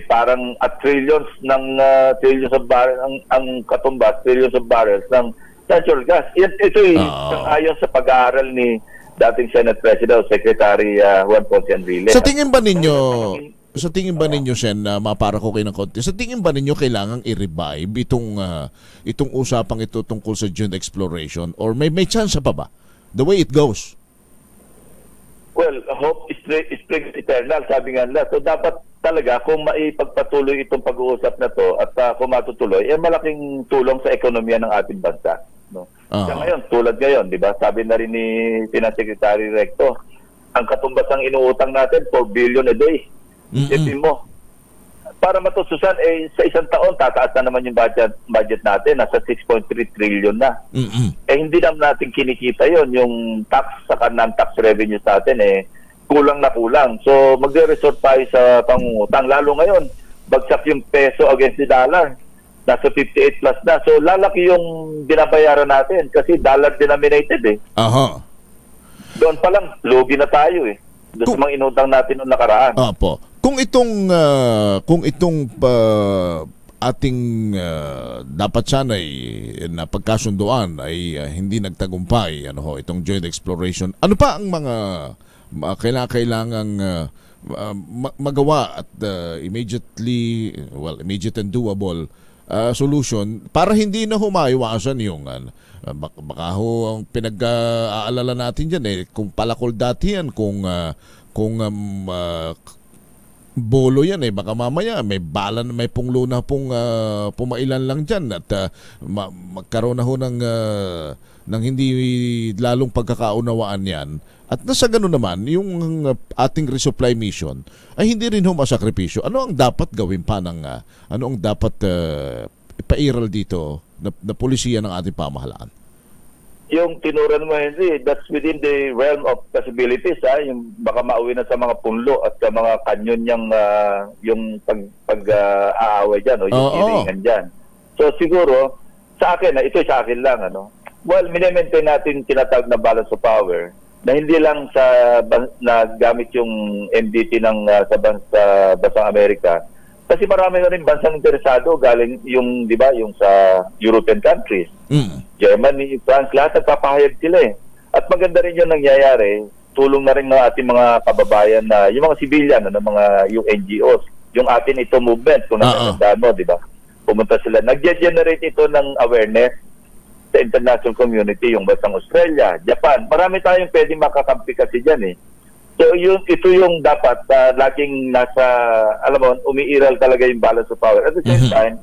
Parang at trillions trillions of barrels, ang katumbas, trillions of barrels ng natural gas. Ito ayon sa pag-aaral ni dating Senate President, Secretary Juan Ponce Enrile. Sa tingin ba ninyo, Sen, mapara ko kayo ng konti, sa tingin ba ninyo kailangang i-revive itong usapang ito tungkol sa joint exploration, or may chance pa ba? The way it goes. Well, hope springs eternal, sabi nga nila. So dapat talaga kung maipagpatuloy itong pag-uusap na to at kung matutuloy, malaking tulong sa ekonomiya ng ating bansa. Kaya ngayon, tulad ngayon, di ba? Sabi na rin ni Finance Secretary Recto, ang katumbasang inuutang natin 4 billion a day. Isipin mo. Para matususan, sa isang taon, tataas na naman yung budget natin. Nasa 6.3 trillion na. Hindi naman natin kinikita yon, yung tax, saka non-tax revenues natin, kulang na kulang. So, magre-resort tayo sa pangungutang. Lalo ngayon, bagsak yung peso against the dollar. Nasa 58 plus na. So, lalaki yung binabayaran natin kasi dollar denominated Doon pa lang, lugi na tayo doon sa mga inutang natin noong nakaraan. Kung itong ating dapat sana na pagkasunduan ay hindi nagtagumpay, itong joint exploration, ano pa ang mga kailangang magawa at immediate and doable solution para hindi na humaiwasan yung baka ho ang pinag-aalala natin dyan kung palakol dati yan, kung bolo yan baka mamaya may punglo na pumailan lang dyan at magkaroon na ho ng hindi lalong pagkakaunawaan yan. At nasa ganun naman, yung ating resupply mission ay hindi rin ho masakripisyo. Ano ang dapat gawin pa ano ang dapat ipairal dito na polisiya ng ating pamahalaan? Yung tinuran mo, Henry, that's within the realm of possibilities. Yung baka mauwi na sa mga punlo at sa mga kanyon yung pag-aaway dyan o yung iringan dyan. So siguro, sa akin, ito sa akin lang, well, minimaintain natin tinatawag na balance of power na hindi lang na gamit yung MDT sa bansang Amerika. Kasi marami na rin bansang interesado galing yung, di ba, yung sa European countries. Germany, France, lahat nagpapahayag sila At maganda rin yung nangyayari, tulong na rin ng ating mga kababayan na, yung mga civilian, yung NGOs, yung atin ito movement, kung nakatandaan mo, di ba? Pumunta sila. Nag-generate ito ng awareness sa international community, yung bansang Australia, Japan. Marami tayong pwede makakampi kasi dyan So ito yung dapat laging nasa, alam mo, umiiral talaga yung balance of power. At the same time,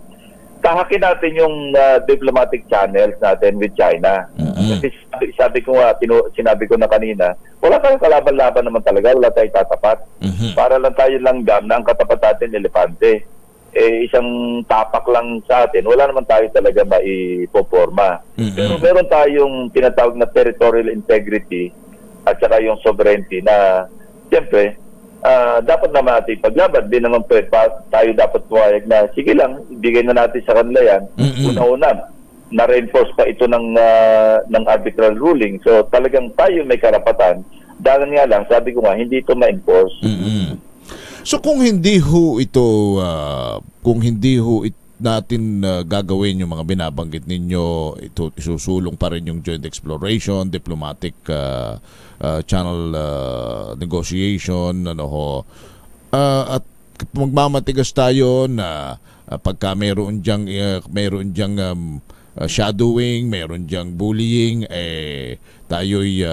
kahakin natin yung diplomatic channels natin with China. Kasi sinabi ko na kanina, wala tayong kalaban-laban naman talaga, wala tayong tatapat. Para lang tayo langgam na ang katapat natin elepante. Isang tapak lang sa atin, wala naman tayo talaga maipoporma. Pero meron tayong tinatawag na territorial integrity at saka yung sovereignty na siyempre dapat naman natin paglaban. Di naman tayo dapat pumayag na sige lang, ibigay na natin sa kanila yan. Una-una, na-reinforce pa ito ng arbitral ruling. So talagang tayo may karapatan. Dahil nga lang, sabi ko nga, hindi ito ma-enforce. So kung hindi ho ito, natin gagawin yung mga binabanggit ninyo, ito isusulong pa rin yung joint exploration, diplomatic channel negotiation, at magmamatigas tayo na pagka mayroon diyang shadowing, mayroon diyang bullying, tayo'y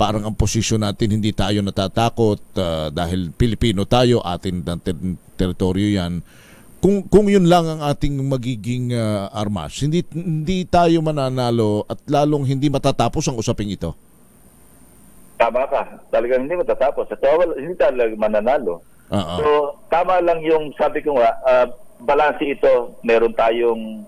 parang ang posisyon natin, hindi tayo natatakot dahil Pilipino tayo, atin ng teritoryo yan. Kung yun lang ang ating magiging armas, hindi tayo mananalo at lalong hindi matatapos ang usaping ito. Tama ka. Talagang hindi matatapos. At hindi talaga mananalo. So, tama lang yung sabi ko nga, balanse ito. Meron tayong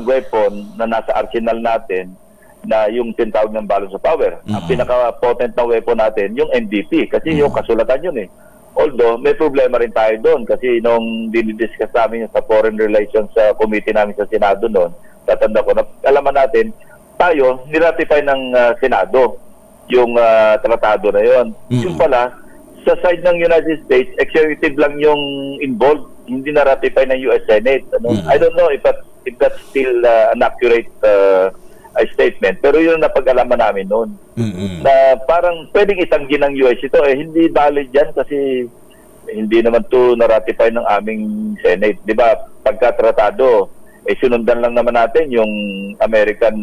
weapon na nasa arsenal natin na yung tinatawag ng balance of power. Ang pinaka-potent na weapon natin, yung NDP. Kasi yung kasulatan yun eh. Although, may problema rin tayo doon kasi nung dinidiscuss namin sa Foreign Relations Committee namin sa Senado noon, tatanda ko na, alaman natin, tayo, niratify ng Senado yung tratado na yon. Yung pala, sa side ng United States, executive lang yung involved, hindi na-ratify ng US Senate. I don't know if that's still an accurate statement, pero yun ang napag-alaman namin noon. Na parang pwedeng itanggi ng US ito, hindi valid yan kasi hindi naman to na-ratify ng aming Senate. Di ba, pagka-tratado, sinundan lang naman natin yung American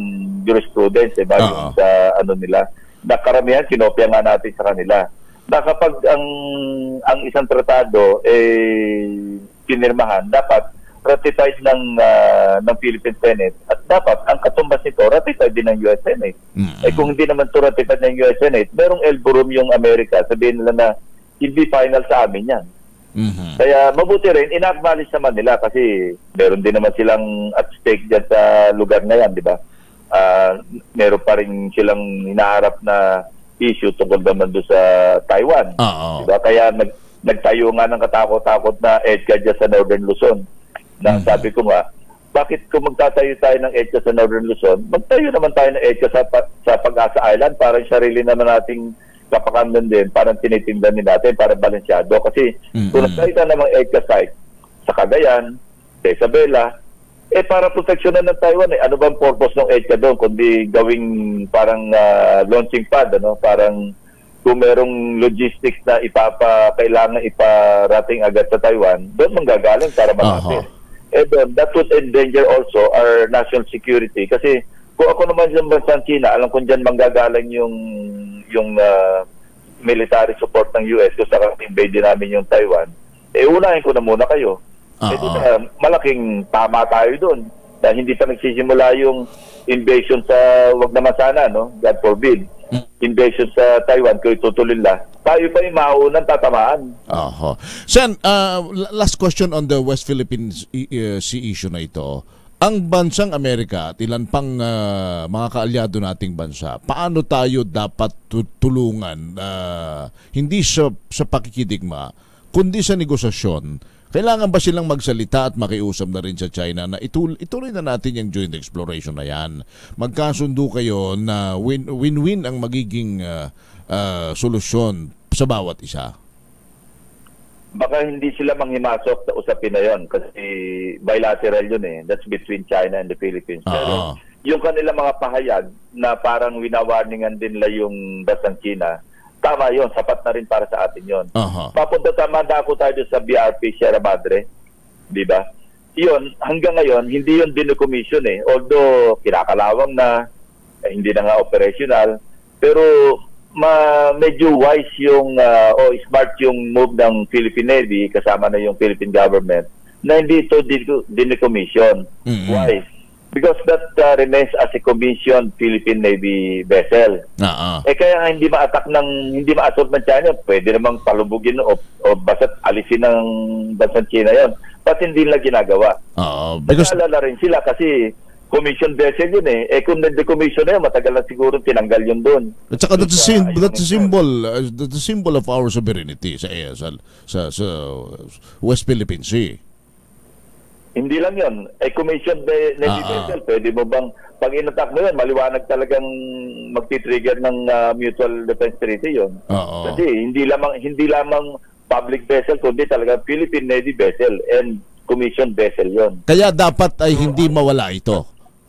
jurisprudence, diba? Yung sa nila. Na karamihan, kinopya nga natin sa kanila. Na kapag ang isang tratado pinirmahan, dapat ratified ng Philippine Senate at dapat ang katumbas nito ratified din ng US Senate. Kung hindi naman to ratified ng US Senate, merong elbow room yung Amerika, sabihin nila na hindi final sa amin yan. Kaya mabuti rin, ina-acknowledge naman nila kasi meron din naman silang at stake dyan sa lugar na yan, di ba? Meron pa rin silang hinaharap na issue tungkol naman doon sa Taiwan. Diba? Kaya nagtayo nga ng katakot-takot na EDCA dyan sa Northern Luzon. Na sabi ko nga, bakit kung magtatayo tayo ng EDCA sa Northern Luzon, magtayo naman tayo ng EDCA sa Pag-asa Island para sarili naman nating kapakanan din, parang tinitingnan din natin para balansyado. Kasi kung nagtayo tayo ng mga EDCA site sa Cagayan, sa Isabela, para proteksyonan ng Taiwan, ano bang purpose ng EDCA doon kundi gawing parang launching pad, parang kung merong logistics na kailangan iparating agad sa Taiwan, doon manggagaling para malapit. Doon, that would endanger also our national security kasi kung ako naman sa bansang China, alam ko dyan manggagaling yung military support ng US kung sa invade namin yung Taiwan, unahin ko na muna kayo. Malaking tama tayo doon. Dahil hindi pa nagsisimula yung invasion sa, wag naman sana, God forbid, invasion sa Taiwan, kung itutuloy lang, tayo pa yung maunang tatamaan. Sen, last question on the West Philippine Sea issue na ito. Ang bansang Amerika at ilan pang mga kaalyado nating bansa, paano tayo dapat tulungan, hindi sa pakikidigma, kundi sa negosasyon? Kailangan ba silang magsalita at makiusap na rin sa China na ituloy na natin yung joint exploration na yan? Magkasundo kayo na win-win ang magiging solusyon sa bawat isa. Baka hindi sila manghimasok sa usapin na yon kasi bilateral yun That's between China and the Philippines. Pero yung kanila mga pahayag na parang winawarningan din nila yung bansang China, tama yun, sapat na rin para sa atin yun. Papunta ako tayo sa BRP Sierra Madre, di ba? Yun, hanggang ngayon, hindi yun dinokommission Although, kinakalawang na, hindi na nga operational, pero medyo wise yung, smart yung move ng Philippine Navy, kasama na yung Philippine government, na hindi ito dinokommission. Wise. Because that remains as a commissioned Philippine Navy vessel. Kaya hindi ma-attack hindi ma-assault ng China, pwede namang palubugin o basta't alisin ng bansang China yon. But hindi nila ginagawa. Because naalala rin sila kasi commissioned vessel yun kung nag-decommission na yun, matagal na siguro tinanggal yun doon. At saka that's the symbol of our sovereignty sa West Philippine Sea. Hindi lang yun. Commission Navy vessel, pwede mo bang, pag in-attack mo yun, maliwanag talagang magti-trigger ng Mutual Defense Treaty yun. Kasi hindi lamang public vessel, kundi talaga Philippine Navy vessel and commission vessel yun. Kaya dapat ay hindi mawala ito.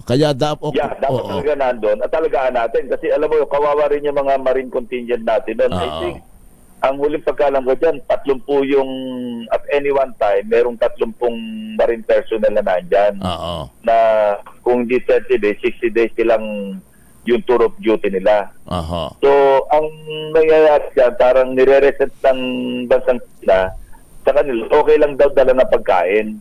Kaya dapat talaga nandun at talagaan natin kasi alam mo, kawawa rin yung mga marine contingent natin doon. I think ang huling pagkalam ko dyan, 30 yung at any one time, merong 30 marine personnel na nandyan. Na kung di 30 days, 60 days silang yung tour of duty nila. So, ang nangyayari dyan, parang nire-reset ng bansang sila sa kanila, okay lang daw dala ng pagkain.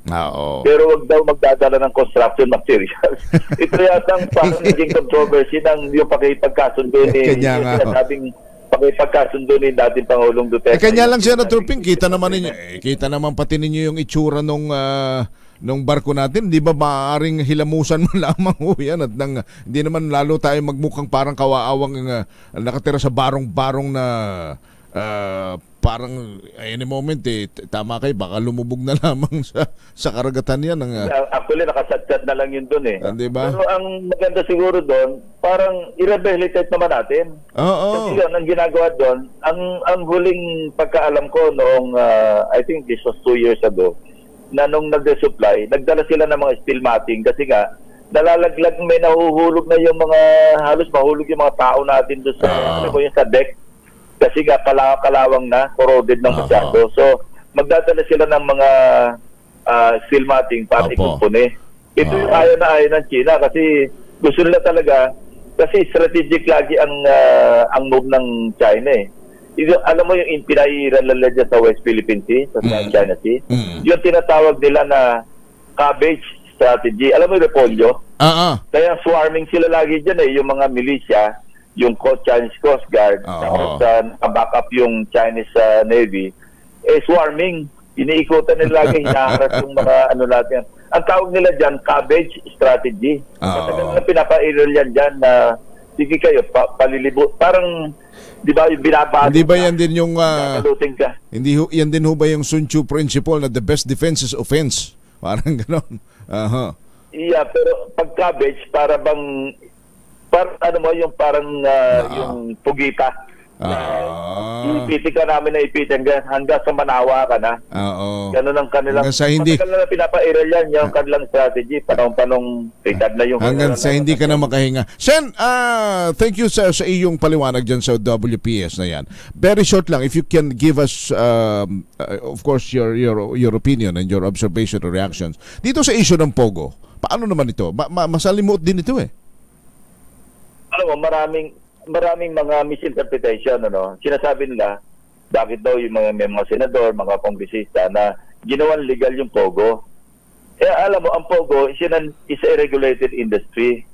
Pero wag daw magdadala ng construction materials. Ito yatang parang naging controversy ng yung pakipagkasundo ni sinasabing pakipagkasundo ni dating Pangulong Duterte. Kanya lang siya na trooping. Kita naman ninyo. Kita naman pati ninyo yung itsura nung barko natin. Di ba maaaring hilamusan mo lamang yan at hindi naman lalo tayo magmukhang parang kawaawang nakatira sa barong-barong na parang any moment tama kayo, baka lumubog na lamang sa karagatan yan. Actually, nakasat-sat na lang yun doon Diba? Pero ang maganda siguro doon, parang i-rehabilitate naman natin. Kasi yun, ang ginagawa doon, ang huling pagkaalam ko noong, I think this was 2 years ago, na nung nag-resupply, nagdala sila ng mga steel matting kasi nga, nalalaglag, may nahuhulog na yung mga, halos mahulog yung mga tao natin doon sa deck. Kasi nga kalawang na, corroded ng masyado. So, magdadala sila ng mga steel matting para ikumpuni. Ito yung ayaw na ayaw ng China kasi gusto nila talaga, kasi strategic lagi ang move ng China Alam mo yung pinairan nila dyan sa West Philippine Sea, sa China Sea, yung tinatawag nila na cabbage strategy. Alam mo yung repolyo? Kaya swarming sila lagi dyan yung mga militia, yung Chinese Coast Guard, back up yung Chinese Navy, swarming. Iniikutan nila lagi, hinaharas yung mga natin. Ang tawag nila dyan, cabbage strategy. Katagal na pinapairal yan dyan na, sige kayo, palilibot. Parang, di ba, yung binabasa. Hindi ba yan din yung, hindi yan din ho ba yung Sun Tzu principle na the best defense is offense? Parang gano'n. Yeah, pero pag cabbage, para bang, ano mo, yung parang yung pugita. Ipitin ka namin na ipitin hanggang sa manawa ka na. Ganun ang kanilang, matagal na pinapairal yan, yung kanilang strategy, panong ritad na yung hanggang sa hindi ka na makahinga. Sen, thank you sa iyong paliwanag dyan sa WPS na yan. Very short lang, if you can give us of course your opinion and your observation or reactions dito sa issue ng Pogo. Paano naman ito? Masalimuot din ito Alam mo, maraming mga misinterpretation, Sinasabi nila, bakit daw yung may mga senador, mga kongresista na ginawan legal yung Pogo. Alam mo, ang Pogo is a regulated industry.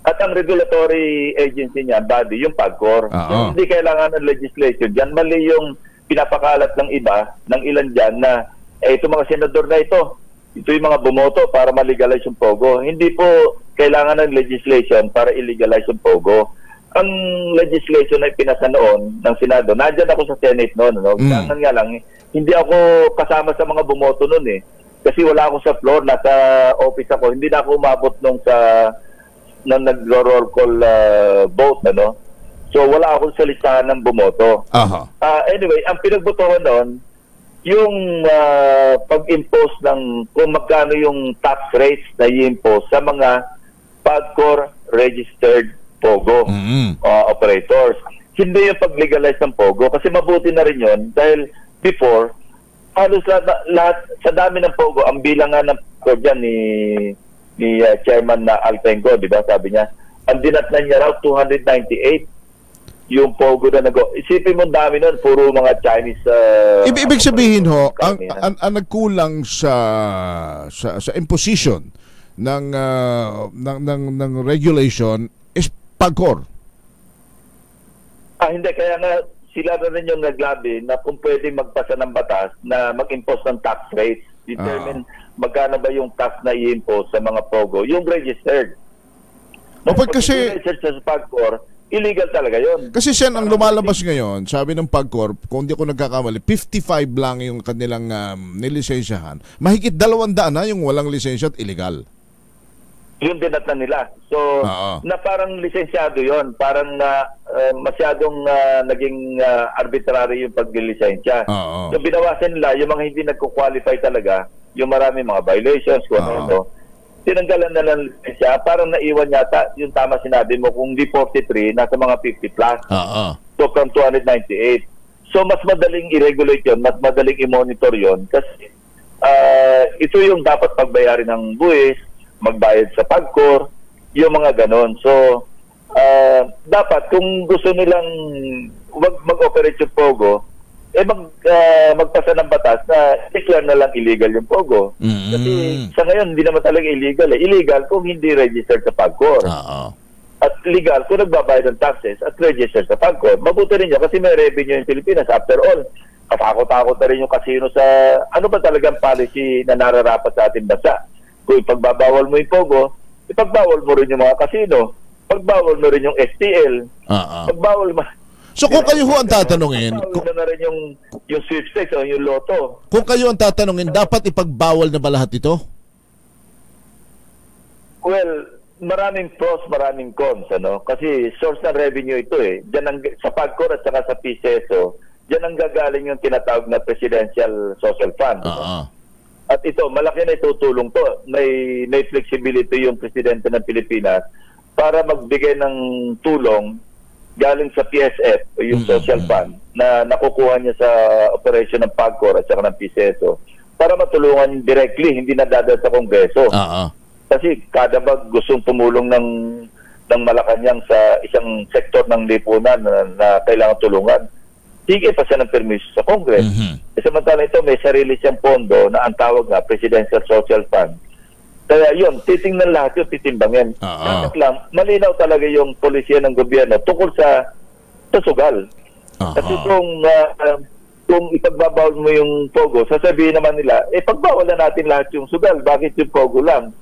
At ang regulatory agency niya, body, yung PAGCOR. Hindi kailangan ng legislation dyan. Mali yung pinapakalat ng iba, ng ilan dyan na, ito mga senador na ito yung mga bumoto para ma-legalize yung Pogo. Hindi po kailangan ng legislation para i-legalize yung Pogo. Ang legislation na pinasa noon ng Senado, nandiyan ako sa Senate noon. Kailangan nga lang, hindi ako kasama sa mga bumoto noon Kasi wala ako sa floor, nasa office ako. Hindi na ako umabot nung nag-roll call vote, So wala akong sa listahan ng bumoto. Anyway, ang pinagbotohan noon, yung pag-impose ng kung magkano yung tax rates na i-impose sa mga PAGCOR registered Pogo operators. Hindi yung pag-legalize ng Pogo kasi mabuti na rin yun dahil before, halos lahat sa dami ng Pogo, ang bilangan ng Pogo dyan ni Chairman na Altengo, di ba? Sabi niya, ang dinatnan niya raw 298 yung Pogo na isipin mo dami nun, puro mga Chinese ibig sabihin ang nagkulang sa imposition ng regulation is PAGCOR. Hindi, kaya nga sila na rin yung naglabi na kung pwede magpasa ng batas na mag-impose ng tax rates, determine magkano ba yung tax na i-impose sa mga Pogo, yung registered. Kasi registered sa PAGCOR, illegal talaga yun. Kasi Sen, ang lumalabas ngayon, sabi ng PAGCOR, kung hindi ako nagkakamali, 55 lang yung kanilang nilisensyahan. Mahigit 200 na yung walang lisensya at illegal. Yun din at nila. So, na parang lisensyado yon, parang masyadong naging arbitrary yung paglisensya. So, binawasan nila yung mga hindi nagko-qualify talaga, yung marami mga violations, kung ano, tinanggalan na lang lisensya, parang naiwan yata, yung tama sinabi mo, kung di 43, nasa mga 50 plus. So, from 298. So, mas madaling i-regulate yun, mas madaling i-monitor yun, kasi ito yung dapat pagbayarin ng buwis, magbayad sa PAGCOR, yung mga ganon. So, dapat kung gusto nilang mag-operate yung POGO, magpasa ng batas na declare na lang illegal yung POGO. Kasi sa ngayon, hindi naman talaga illegal. Illegal kung hindi registered sa PAGCOR. At legal kung nagbabayad ng taxes at registered sa PAGCOR. Mabuti rin yun kasi may revenue yung Pilipinas. After all, katakot-takot na rin yung casino sa ano ba talagang policy na nararapat sa ating bansa. Kung ipagbabawal mo yung POGO, ipagbawal mo rin yung mga casino, pagbawal mo rin yung STL, pagbawal mo. So kung kayo ho ang tatanungin, pagbawal na rin yung sweepstakes o yung loto. Kung kayo ang tatanungin, dapat ipagbawal na ba lahat ito? Well, maraming pros, maraming cons, ano? Kasi source ng revenue ito eh. Diyan sa PAGCOR at saka sa PCSO, diyan ang gagaling yung tinatawag na Presidential Social Fund. At ito, malaki na itutulong to. May flexibility yung Presidente ng Pilipinas para magbigay ng tulong galing sa PSF, yung Social Fund, na nakukuha niya sa operation ng PAGCOR at saka ng PCSO para matulungan directly, hindi nadadala sa Kongreso. Kasi kada ba gustong tumulong ng Malacanang sa isang sektor ng lipunan na kailangan tulungan, sige pa siya ng permiso sa Congress. Samantala ito, may sarili siyang pondo na ang tawag na Presidential Social Fund. Kaya yun, titingnan lahat yun, titimbangin. Dapat lang, malinaw talaga yung polisiya ng gobyerno tungkol sa sugal. Kasi kung ipagbabawal mo yung POGO, sasabihin naman nila, pagbawal na natin lahat yung sugal, bakit yung POGO lang?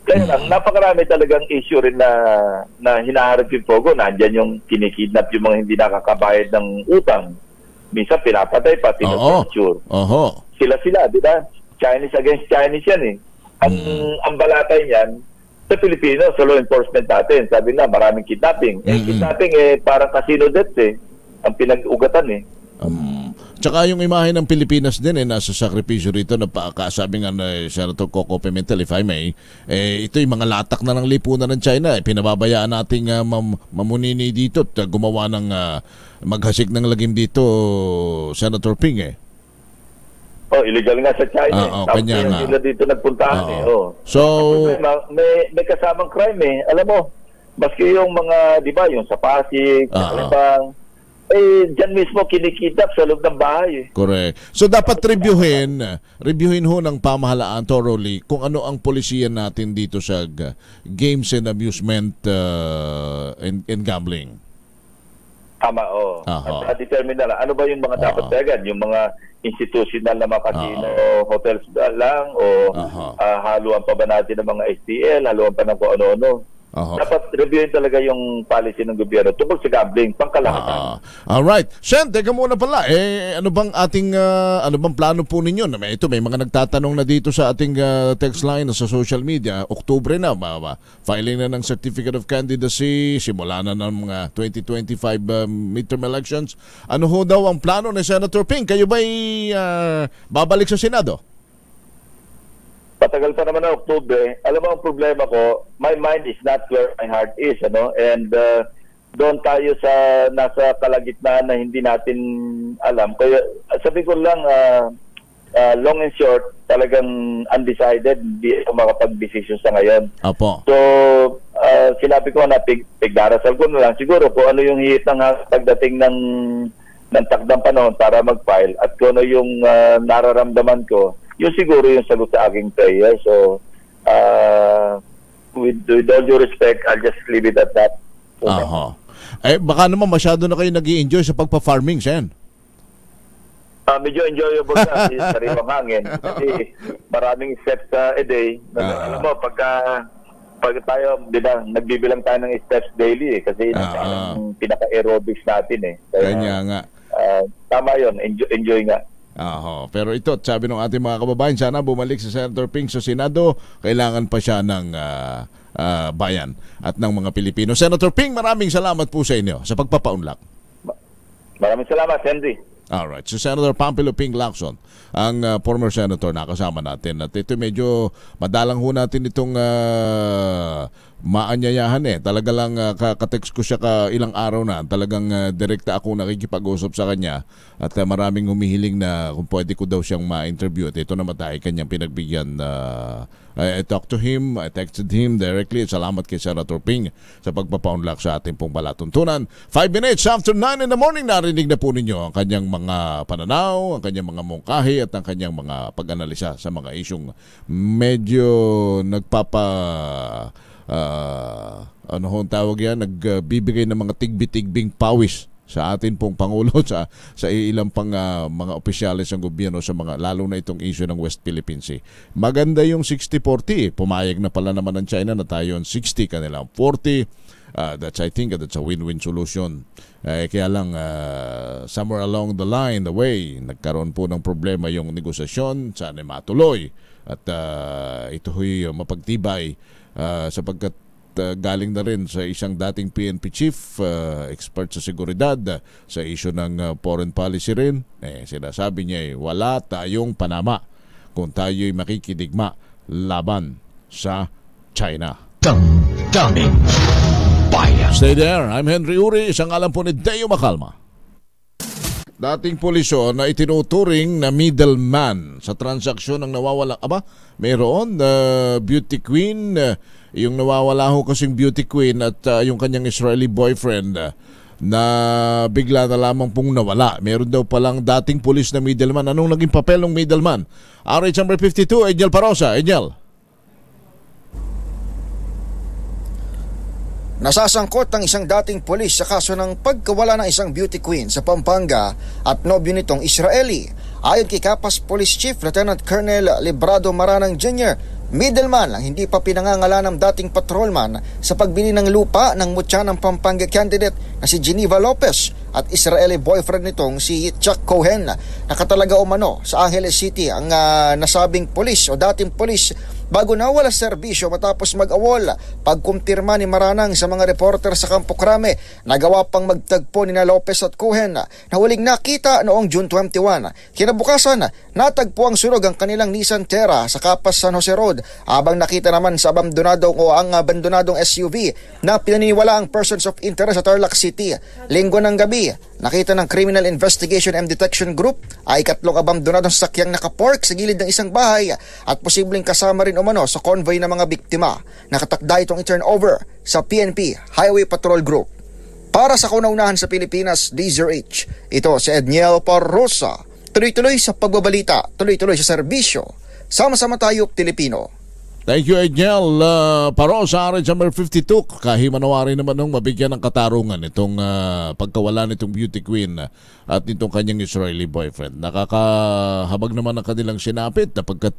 Kaya lang, napakarami talagang issue rin na hinaharap yung POGO. Nandyan yung kinikidnap yung mga hindi nakakabayad ng utang. Minsan pinapatay pa, tinatorture. Sila, di ba? Chinese against Chinese yan eh. Ang balatay niyan, sa Pilipino, sa law enforcement natin, sabi na maraming kidnapping. Kidnapping parang casino debts eh. Ang pinag-ugatan eh. Tsaka yung imahe ng Pilipinas din nasa sakripisyo rito na kasabi nga na Senator Coco Pimentel, if I may, ito yung mga latak na ng lipunan ng China. Pinababayaan nating mamunini dito at gumawa ng maghasik ng lagim dito, Senator Ping illegal nga sa China. Kanya nga. Sila dito nagpuntahan So, may kasamang crime eh. Alam mo, maski yung mga, di ba, yung sa Pasig, sa Alibang, dyan mismo kinikidap sa loob ng bahay. Correct. So dapat reviewin ho ng pamahalaan thoroughly kung ano ang polisiya natin dito sa games and amusement and gambling. Tama, At determine na lang, ano ba yung mga dapat tagan? Yung mga institutional na mga casino, hotels lang, o haluan pa ba natin ng mga STL, haluan pa ng kung ano-ano? Dapat reviewin talaga yung policy ng gobyerno tungkol sa gambling, pangkalahatan. Alright. Sen, teka muna pala. Ano bang ating, ano bang plano po ninyo? Ito, may mga nagtatanong na dito sa ating text line sa social media. Oktubre na, filing na ng Certificate of Candidacy, simula na ng mga 2025 midterm elections. Ano ho daw ang plano ni Senator Ping? Kayo ba'y babalik sa Senado? Patagal pa naman na Oktubre. Alam mo ang problema ko, my mind is not where my heart is, and doon tayo sa nasa kalagitnaan na hindi natin alam. Kaya sabi ko lang, long and short, talagang undecided, hindi ako makapag-decision sa ngayon. So, sinabi ko na pigdarasal ko na lang siguro kung ano yung hihit ng pagdating ng takdang panahon para mag-file at kung ano yung nararamdaman ko, yun siguro yung sagot sa aking prayer. So, with all due respect, I'll just leave it at that. Baka naman masyado na kayo nag-i-enjoy sa pagpa-farming, Sen. Medyo enjoyable na sa sariwang hangin. Kasi maraming steps a day. Alam mo, pagka pag tayo, nagbibilang tayo ng steps daily kasi ang pinaka-aerobics natin Kanya nga. Tama yun, enjoy nga. Pero ito, sabi ng ating mga kababayan, sana bumalik si Senator Ping sa Senado. Kailangan pa siya ng bayan at ng mga Pilipino. Senator Ping, maraming salamat po sa inyo sa pagpapaunlak. Maraming salamat, Henry. Alright, so Senator Pampilo Ping Lacson, ang former senator na kasama natin. At ito medyo madalang ho natin itong maanyayahan Talaga lang katext ko siya ilang araw na. Talagang direkta ako nakikipag-usap sa kanya. At maraming humihiling na kung pwede ko daw siyang ma-interview. At ito naman tayo kanyang pinagbigyan. I talked to him, I texted him directly. Salamat kay Senator Ping sa pagpapaunlak sa ating pong palatuntunan. 5 minutes after 9 in the morning, narinig na po ninyo ang kanyang mga pananaw, ang kanyang mga mungkahi at ang kanyang mga pag-analisa sa mga isyong medyo ano hong tawag yan, nagbibigay ng mga tigbi-tigbing pawis sa atin pong Pangulo, sa ilang pang mga opisyalis ng gobyerno sa mga, lalo na itong issue ng West Philippine Sea. Maganda yung 60-40. Pumayag na pala naman ng China na tayo yung 60, kanilang 40. I think that's a win-win solution. Kaya lang, somewhere along the line, the way, nagkaroon po ng problema yung negosasyon, sana matuloy. At ito huy mapagtibay sapagkat galing na rin sa isang dating PNP chief, expert sa seguridad, sa issue ng foreign policy rin. Sinasabi niya wala tayong panama kung tayo'y makikidigma laban sa China. Damdamin Bayan. Stay there. I'm Henry Uri, isang alam po ni Deo Macalma. Dating pulisyon na itinuturing na middleman sa transaksyon ng nawawalang, mayroon beauty queen, yung nawawala ho kasing beauty queen at yung kanyang Israeli boyfriend na bigla na lamang pong nawala. Meron daw palang dating pulis na middleman. Anong naging papel ng middleman? RH number 52, Angel Parosa. Angel. Nasasangkot ang isang dating pulis sa kaso ng pagkawala ng isang beauty queen sa Pampanga at nobyo nitong Israeli. Ayon kay Capas Police Chief Lieutenant Colonel Librado Maranang Jr., middleman ang hindi pa pinangangalan ng dating patrolman sa pagbili ng lupa ng mutya ng Pampanga candidate na si Geneva Lopez at Israeli boyfriend nitong si Chuck Cohen. Nakatalaga umano sa Angeles City ang nasabing pulis o dating pulis bago nawala serbisyo matapos mag-awol. Pagkumpirma ni Maranang sa mga reporter sa Campo Crame, nagawa pang magtagpo ni na Lopez at Cohen na huling nakita noong June 21. Kinabukasan, natagpo ang sunog ang kanilang Nissan Terra sa Capas San Jose Road habang nakita naman sa abandonadong SUV na pinaniniwala ang persons of interest sa Tarlac City. Linggo ng gabi, nakita ng Criminal Investigation and Detection Group ay 3 abandonadong sakyang nakapark sa gilid ng isang bahay at posibleng kasama rin umano sa convoy ng mga biktima. Nakatakda itong i-turnover sa PNP Highway Patrol Group. Para sa kauna-unahan sa Pilipinas, DZRH, ito si Edniel Parrosa. Tuloy-tuloy sa pagbabalita, tuloy-tuloy sa serbisyo. Sama-sama tayo, Pilipino. Thank you, Edniel Parosa, RH number 52. Kahimanawari naman nung mabigyan ng katarungan itong pagkawala nitong beauty queen at itong kanyang Israeli boyfriend. Nakakahabag naman ang kanilang sinapit napagkat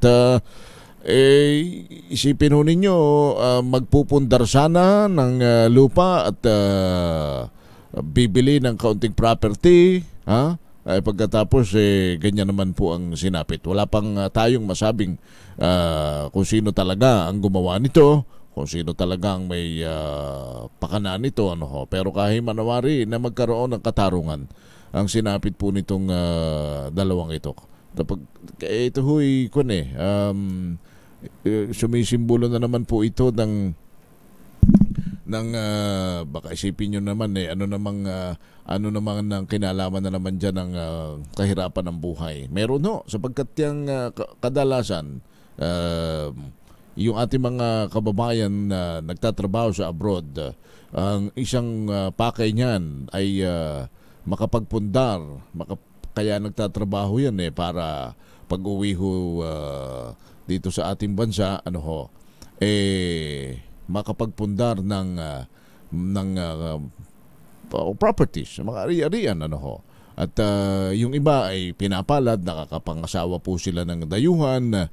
isipin ho ninyo, magpupundar sana ng lupa at bibili ng kaunting property, pagkatapos ganyan naman po ang sinapit. Wala pang tayong masabing kung sino talaga ang gumawa nito, kung sino talaga ang may pakana nito, pero kahimanawari na magkaroon ng katarungan ang sinapit po nitong dalawang ito. Ito ho'y sumisimbolo na naman po ito ng baka isipin nyo naman ano namang ang kinalaman na naman dyan ng kahirapan ng buhay. Meron sapagkat yung kadalasan yung ating mga kababayan na nagtatrabaho sa abroad, ang isang pakay niyan ay makapagpundar, kaya nagtatrabaho yan para pag-uwi dito sa ating bansa, makapagpundar ng properties, mga ari-arian, At yung iba ay pinapalad, nakakapangasawa po sila ng dayuhan,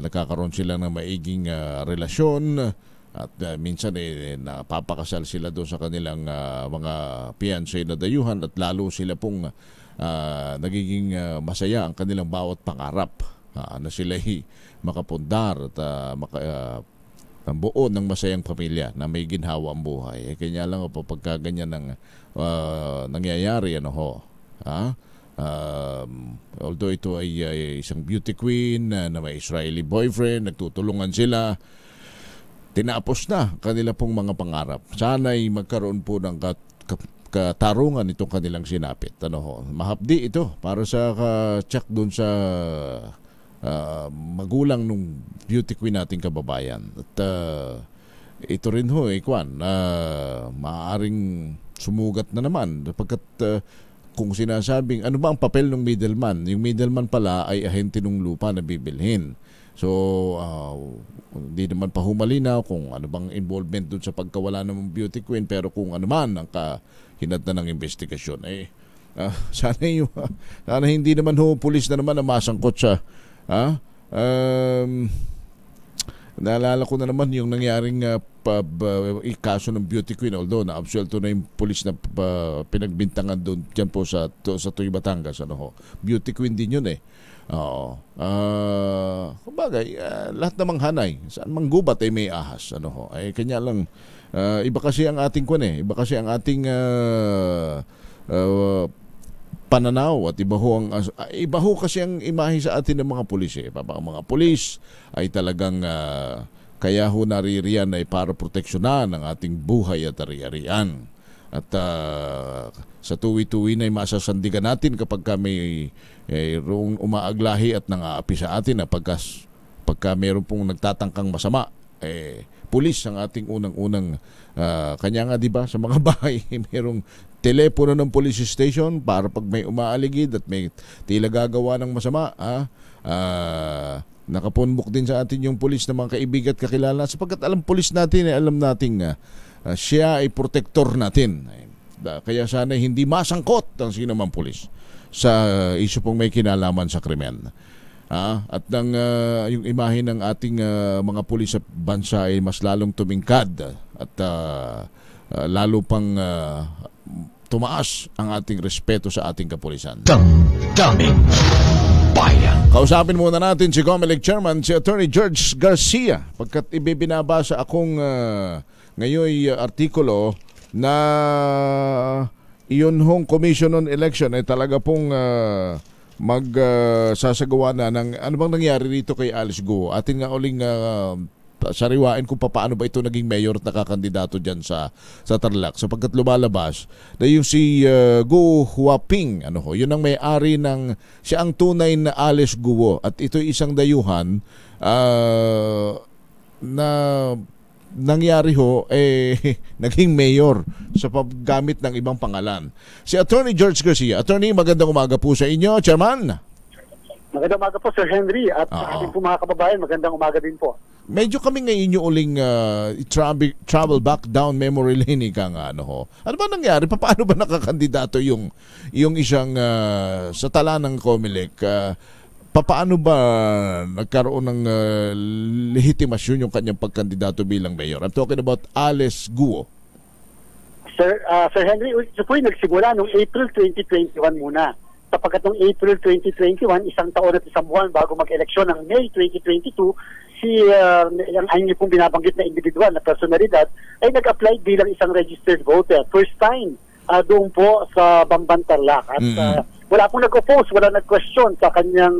nagkakaroon sila ng maiging relasyon, At minsan napapakasal sila doon sa kanilang mga fiancé na dayuhan at lalo sila pong nagiging masaya ang kanilang bawat pangarap na sila makapundar at ang buo ng masayang pamilya na may ginhawa ang buhay. Kanya lang po pagka ganyan ng nangyayari, although ito ay isang beauty queen na may Israeli boyfriend, nagtutulungan sila, tinapos na kanila pong mga pangarap. Sana'y magkaroon po ng katarungan itong kanilang sinapit. Mahapdi ito para sa check doon sa magulang nung beauty queen nating kababayan. At ito rin maaaring sumugat na naman sapagkat kung sinasabing ano ba ang papel ng middleman? Yung middleman pala ay ahente ng lupa na bibilhin. So, hindi naman pa humalinaw kung ano bang involvement dun sa pagkawala ng beauty queen, pero kun ano man ang kahinatnan ng investigasyon, sana hindi naman pulis na naman ang masangkot sa naalala ko na naman yung nangyaring kaso ng beauty queen, although na-absuelto na yung pulis na pinagbintangan doon dyan po sa Tuy, Batangas. Beauty queen din yun Kumbaga, lahat namang hanay, saan mang gubat ay may ahas. Kanya lang, iba kasi ang ating iba kasi ang ating pananaw at iba ho kasi ang imahe sa atin ng mga pulis. Ang mga pulis ay talagang kaya ho naririyan ay para proteksyonan ang ating buhay at ari-arian. At sa tuwi-tuwi na masasandigan natin kapag may umaaglahi at nangaapi sa atin na pagka mayroon pong nagtatangkang masama, pulis ang ating unang-unang kanya nga, di ba, sa mga bahay mayroong telepono ng police station para pag may umaaligid at may tila gagawa ng masama, nakapunbok din sa atin yung pulis na mga kaibigan at kakilala sapagkat alam pulis natin, alam nating siya ay protector natin. Kaya sana hindi masangkot ang sino mang pulis sa isyu pong may kinalaman sa krimen. At yung imahe ng ating mga pulis sa bansa ay mas lalong tumingkad at lalo pang tumaas ang ating respeto sa ating kapulisan. Daming bayan. Kausapin muna natin si COMELEC Chairman, si Attorney George Garcia, pagkat ibibinabasa akong ngayon artikulo na iyon hong Commission on Election ay talaga pong magsasagawa na ng ano bang nangyari dito kay Alice Guo. Atin nga uling sariwain kung paano ba ito naging mayor at nakakandidato dyan sa Tarlac, sapagkat lumalabas na yung si Guo Huaping, yun ang may-ari ng, siya ang tunay na Alice Guo at ito isang dayuhan na nangyari naging mayor sa paggamit ng ibang pangalan. Si Attorney George Garcia. Attorney, magandang umaga po sa inyo, Chairman. Magandang umaga po, Sir Henry, at sa ating po mga kababayan, magandang umaga din po. Medyo kami ngayon yung uling travel back down memory lane Ano ba nangyari? Paano ba nakakandidato yung isang sa tala ng COMELEC? Paano ba nagkaroon ng legitimasyon yung kanyang pagkandidato bilang mayor? I'm talking about Alice Guo. Sir Henry, ito po yung nagsimula noong April 2021 muna. Sapagkat noong April 2021, isang taon at isang buwan bago mag-eleksyon ng May 2022, ang niyo pong binabanggit na individual na personalidad ay nag-apply bilang isang registered voter. First time doon po sa Bamban, Tarlac. At wala pong nag-oppose, wala nag-question sa kanyang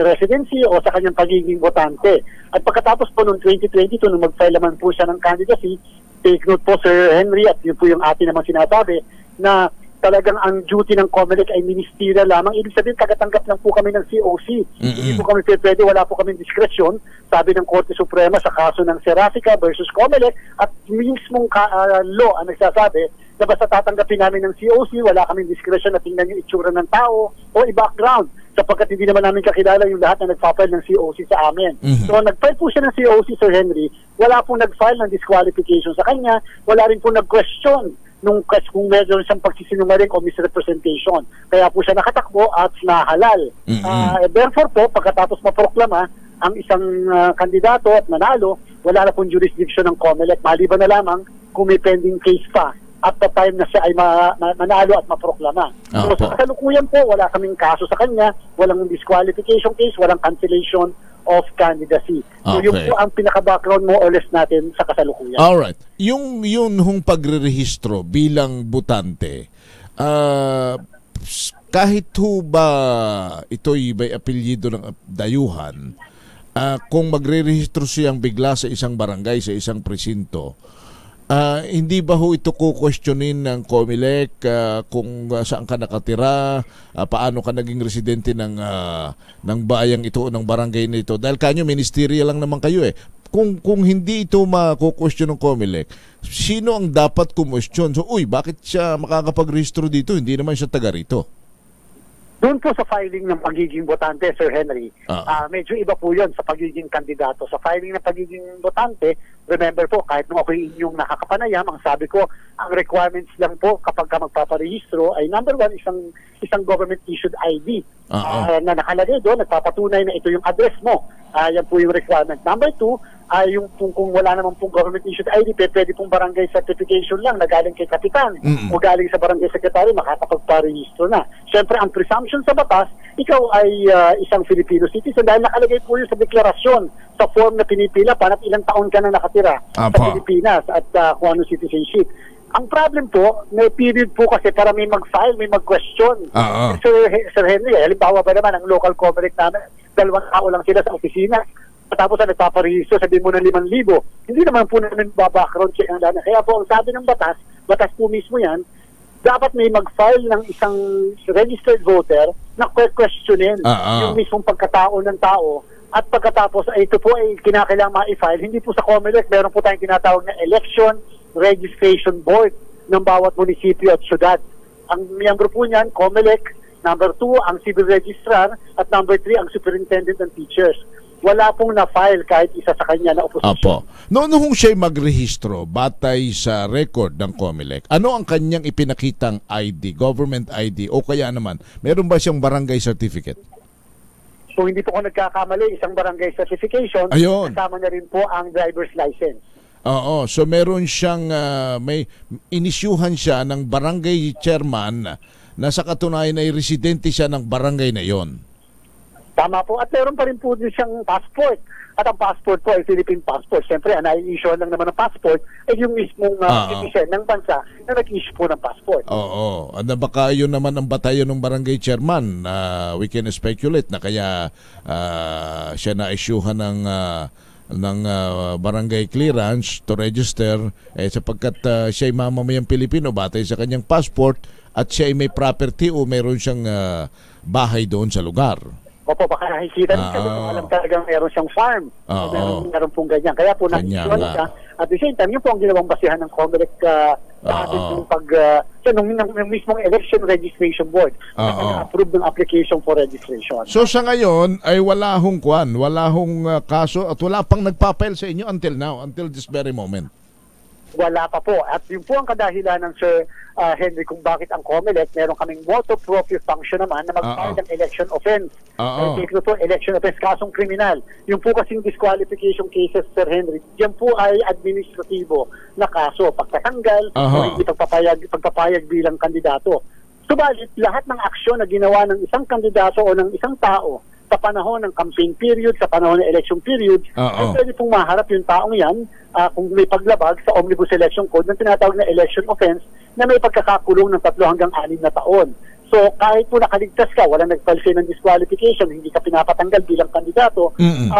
residency o sa kanyang pagiging botante. At pagkatapos po noong 2022, nung mag-file naman po siya ng candidacy, take note po, Sir Henry, at yun po yung atin naman sinasabi, na talagang ang duty ng COMELEC ay ministerial lamang. Ibig sabihin, kagatanggap lang po kami ng COC. Hindi po kami pwede, wala po kami diskresyon, sabi ng Korte Suprema sa kaso ng Serafica versus COMELEC, at mismong law ang nagsasabi na basta tatanggapin namin ng COC, wala kaming diskresyon na tingnan yung itsura ng tao o i-background, sapagkat hindi naman namin kakilala yung lahat na nagpa-file ng COC sa amin. So, nag-file po siya ng COC, Sir Henry, wala pong nag-file ng disqualification sa kanya, wala rin po nag-question kung meron siyang pagsisinungaling o misrepresentation. Kaya po siya nakatakbo at nahalal. Therefore po, pagkatapos maproklama ang isang kandidato at nanalo, wala na pong jurisdiction ng COMELEC, maliban na lamang kung may pending case pa at the time na siya ay manalo at maproklama. So sa kasalukuyan po, wala kaming kaso sa kanya, walang disqualification case, walang cancellation of candidacy. So yung po ang pinaka-background more or less natin sa kasalukuyan. Alright. Yung hong pagrerehistro bilang botante, kahit ho ba ito'y may apelyido ng dayuhan, kung magre-rehistro siyang bigla sa isang barangay, sa isang presinto, hindi ba ho ito ko-questionin ng COMELEC kung saan ka nakatira, paano ka naging residente ng bayang ito, ng barangay nito? Dahil kanyo, ministerial lang naman kayo eh. Kung hindi ito mako-question ng COMELEC, sino ang dapat kumwestiyon? So, bakit siya makakapag-rehistro dito? Hindi naman siya taga rito. Doon po sa filing ng pagiging botante, Sir Henry, medyo iba po yun sa pagiging kandidato. Sa filing ng pagiging botante, remember po, kahit nung ako inyong nakakapanayam, ang sabi ko, ang requirements lang po kapag ka magpaparehistro ay number one, isang government-issued ID na nakalagay doon, nagpapatunay na ito yung address mo. Yan po yung requirement. Number two, yung kung wala naman pong government-issued ID, pwede pong barangay certification lang na galing kay kapitan o galing sa barangay secretary, makakapagparehistro na. Siyempre, ang presumption sa batas, ikaw ay isang Filipino citizen dahil nakalagay po yun sa deklarasyon sa form na pinipila panat ilang taon ka na nakatira sa Pilipinas at kung ano citizenship. Ang problem po, may period po kasi para may mag-file, may mag-question. Sir Henry, halimbawa ba naman ang local COMELEC namin, 2 tao lang sila sa opisina. Tapos na nagpaparehistro, sabihin mo na 5,000. Hindi naman po namin background check ang dana. Kaya po, ang sabi ng batas po mismo yan, dapat may mag-file ng isang registered voter na questionin yung mismong pagkatao ng tao. At pagkatapos, ito po ay kinakailangan ma-file. Hindi po sa COMELEC, meron po tayong tinatawag na Election Registration Board ng bawat munisipyo at syudad. Ang miyembro po niyan, COMELEC, number 2, ang civil registrar, at number 3, ang superintendent ng teachers. Wala pong na-file kahit isa sa kanya na oposisyon. Noong siya'y magrehistro, batay sa record ng COMELEC, ano ang kanyang ipinakitang ID, government ID, o kaya naman, meron ba siyang barangay certificate? So hindi po ako nagkakamali, isang barangay certification, kasama na rin po ang driver's license. So meron siyang, may inisyuhan siya ng barangay chairman na sa katunayan ay residente siya ng barangay na yon. Tama po. At meron pa rin po din siyang passport. At ang passport po ay Philippine passport. Siyempre, ang nai-issue lang naman ng passport ay yung mismong citizen ng bansa na nag-issue po ng passport. Ano baka yun naman ang batayon ng barangay chairman? We can speculate na kaya siya na-issuehan ng barangay clearance to register sapagkat siya ay mamamayang Pilipino batay sa kanyang passport at siya ay may property o mayroon siyang bahay doon sa lugar. Opo, baka nakikita niyo kasi alam talagang meron siyang farm. Meron pong ganyan. Kaya po nakikita siya. At the same time, yun po ang ginawang basihan ng COMELEC sa ating nung mismong election registration board na approve ng application for registration. So sa ngayon ay wala hong kaso at wala pang nagpapail sa inyo until now, until this very moment? Wala pa po. At yun po ang kadahilan ng Sir Henry kung bakit ang COMELEC meron kaming motu proprio function naman na mag-file ng election offense. Ito po, election offense, kasong kriminal. Yung po kasing disqualification cases, Sir Henry, yan po ay administratibo na kaso. Pagtatanggal, o hindi pagpapayag bilang kandidato. Subalit, lahat ng aksyon na ginawa ng isang kandidato o ng isang tao sa panahon ng campaign period, sa panahon ng election period, ay pwede pong maharap yung taong yan kung may paglabag sa Omnibus Election Code ng tinatawag na election offense na may pagkakakulong ng 3 hanggang 6 na taon. So kahit po nakaligtas ka, walang nagpalse ng disqualification, hindi ka pinapatanggal bilang kandidato,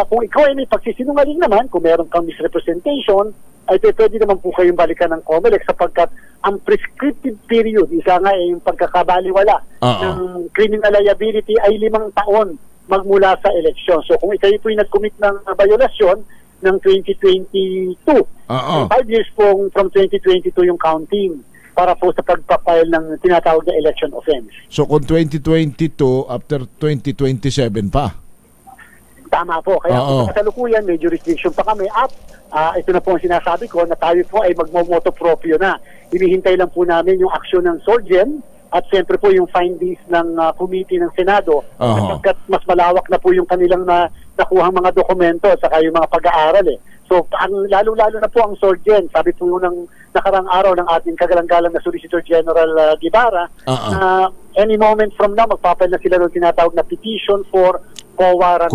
kung ikaw ay may pagsisinungaling naman, kung meron kang misrepresentation, ay pwede naman po kayong balikan ng COMELEC sapagkat ang prescriptive period, isa nga ay yung pagkakabaliwala ng criminal liability ay 5 taon magmula sa eleksyon. So kung ikaw po yung nag-commit ng violasyon ng 2022, 5 years pong from 2022 yung counting para po sa pagpapile ng tinatawag na election offense. So kung 2022, after 2027 pa? Tama po. Kaya kung sa kasalukuyan, may jurisdiction pa kami at ito na po ang sinasabi ko na tayo po ay magmomoto proprio na. Hinihintay lang po namin yung aksyon ng SORGEN at siyempre po yung findings ng committee ng Senado, sapagkat mas malawak na po yung kanilang nakuhang mga dokumento at saka yung mga pag-aaral So, lalo-lalo na po ang SORGEN, sabi po ng nakarang araw ng ating kagalang-galang na Solicitor General Guevara, na any moment from now, magpapal na sila ng tinatawag na petition for co-warrant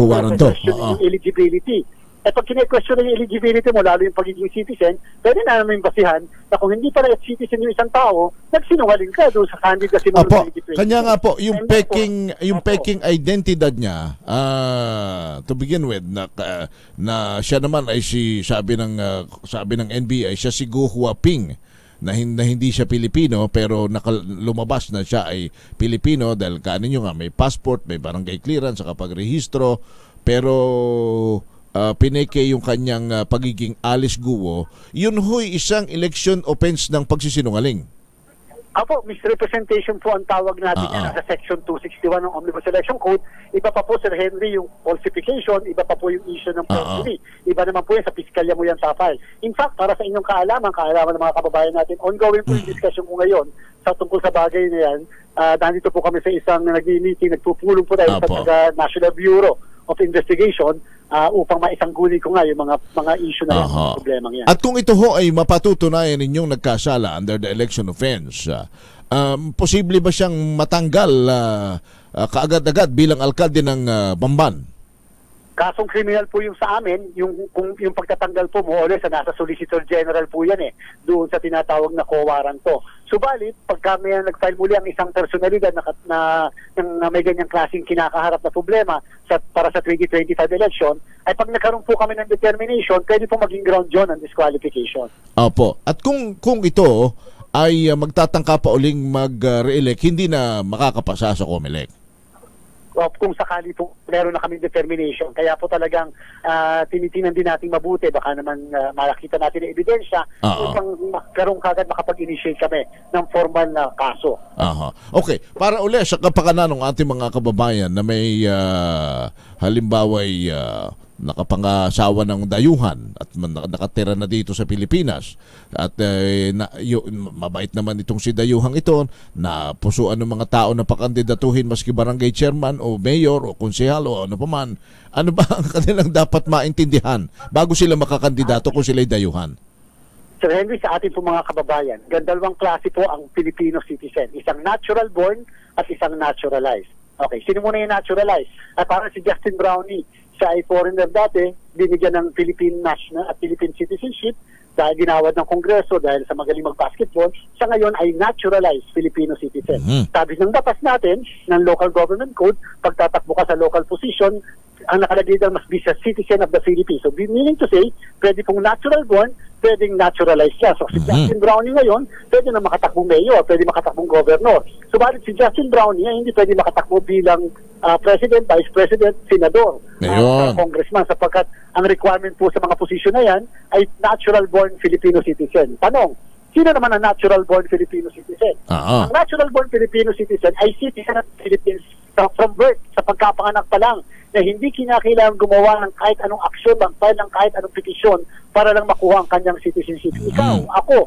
yung eligibility. At pag kine-question yung eligibility mo, lalo yung pagiging citizen, pwede na namin basihan na kung hindi pala citizen yung isang tao, nagsinungaling ka doon sa candidacy mo. Kanya nga po, yung peking identidad niya, to begin with, na siya naman ay sabi ng NBI, siya si Guo Huaping, na hindi siya Pilipino pero lumabas na siya ay Pilipino dahil kaninyo nga may passport, may barangay clearance, saka pagrehistro, pero pineke yung kanyang pagiging Alice Guo, yun ho'y isang election offense ng pagsisinungaling. Apo, misrepresentation po ang tawag natin yan sa Section 261 ng Omnibus Election Code. Iba pa po, Sir Henry, yung falsification, iba pa po yung issue ng perjury. Iba naman po yan sa piskalya mo yan sa file. In fact, para sa inyong kaalaman ng mga kababayan natin, ongoing po yung discussion ko ngayon sa tungkol sa bagay na yan. Nandito po kami sa isang nag-meeting, nagpupulong po tayo sa National Bureau of Investigation upang maisangguni ko nga yung mga issue na yan, problema yan. At kung ito ho ay mapatutunayan ninyong nagkasala under the election offense, posible ba siyang matanggal kaagad-agad bilang alkalde ng Bamban? Kasong criminal po yung sa amin, yung pagtatanggal po mo ulit sa nasa Solicitor General po yan doon sa tinatawag na co-warrant to. Subalit, pagka may nag-file muli ang isang personalidad na may ganyang klaseng kinakaharap na problema para sa 2025 election, ay pag nagkaroon po kami ng determination, pwede po maging ground yun ang disqualification. Opo. At kung ito ay magtatangka pa uling mag-re-elect, hindi na makakapasa sa COMELEC. Kung sakali po meron na kaming determination. Kaya po talagang tinitinan din natin mabuti. Baka naman makakita natin ng ebidensya upang makapag-initiate kami ng formal na kaso. Okay. Para uli sa kapakanan ng ating mga kababayan na may halimbawa ay nakapangasawa ng dayuhan at nakatira na dito sa Pilipinas at mabait naman itong si dayuhang ito na pusuan ng mga tao na pakandidatuhin maski barangay chairman o mayor o konsehal o ano pa man, ano ba ang kanilang dapat maintindihan bago sila makakandidato kung sila'y dayuhan? Sir Henry, sa ating po mga kababayan, dalawang klase po ang Filipino citizen, isang natural born at isang naturalized. Okay, sino muna yung naturalized? At parang si Justin Brownie, siya ay foreigner dati, binigyan ng Philippine national at Philippine citizenship dahil ginawad ng Kongreso dahil sa magaling mag-basketball, siya ngayon ay naturalized Filipino citizen. Sabi ng batas natin ng local government code, pagtatakbo ka sa local position, ang nakalagay daw must be a citizen of the Philippines. So meaning to say, pwede pong natural born, pwedeng naturalized siya. So si Justin Brownie ngayon, pwede na makatakbong mayor, pwede makatakbong governor. Subalit si Justin Brownie ay hindi pwede makatakbo bilang president, vice president, senador, congressman, sapagkat ang requirement po sa mga posisyon na yan ay natural born Filipino citizen. Tanong, sino naman ang natural born Filipino citizen? Ang natural born Filipino citizen ay citizen of the Philippines from birth, sa pagkapanganak pa lang, na hindi kinakailangan gumawa ng kahit anong aksyon, mag-file ng kahit anong petisyon para lang makuha ang kanyang citizenship. Ikaw, ako,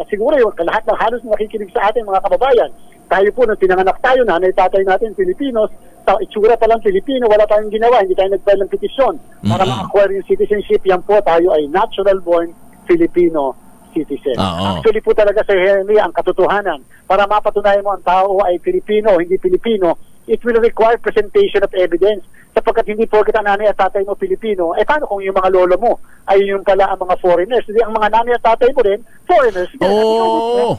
siguro yung lahat ng halos nakikinig sa ating mga kababayan, tayo po, nung pinanganak tayo, nanay tatay natin, Filipinos, itsura pa lang Filipino, wala tayong ginawa, hindi tayo nag-file ng petisyon para ma-acquire yung citizenship. Yan po, tayo ay natural born Filipino citizen. Actually po talaga, Sir Henry, ang katotohanan, para mapatunayan mo ang tao ay Filipino o hindi Filipino, it will require presentation of evidence. Sapagkat hindi po kita nanay at tatay mo Pilipino, paano kung yung mga lolo mo ay yung pala ang mga foreigners? Hindi, ang mga nanay at tatay mo rin, foreigners.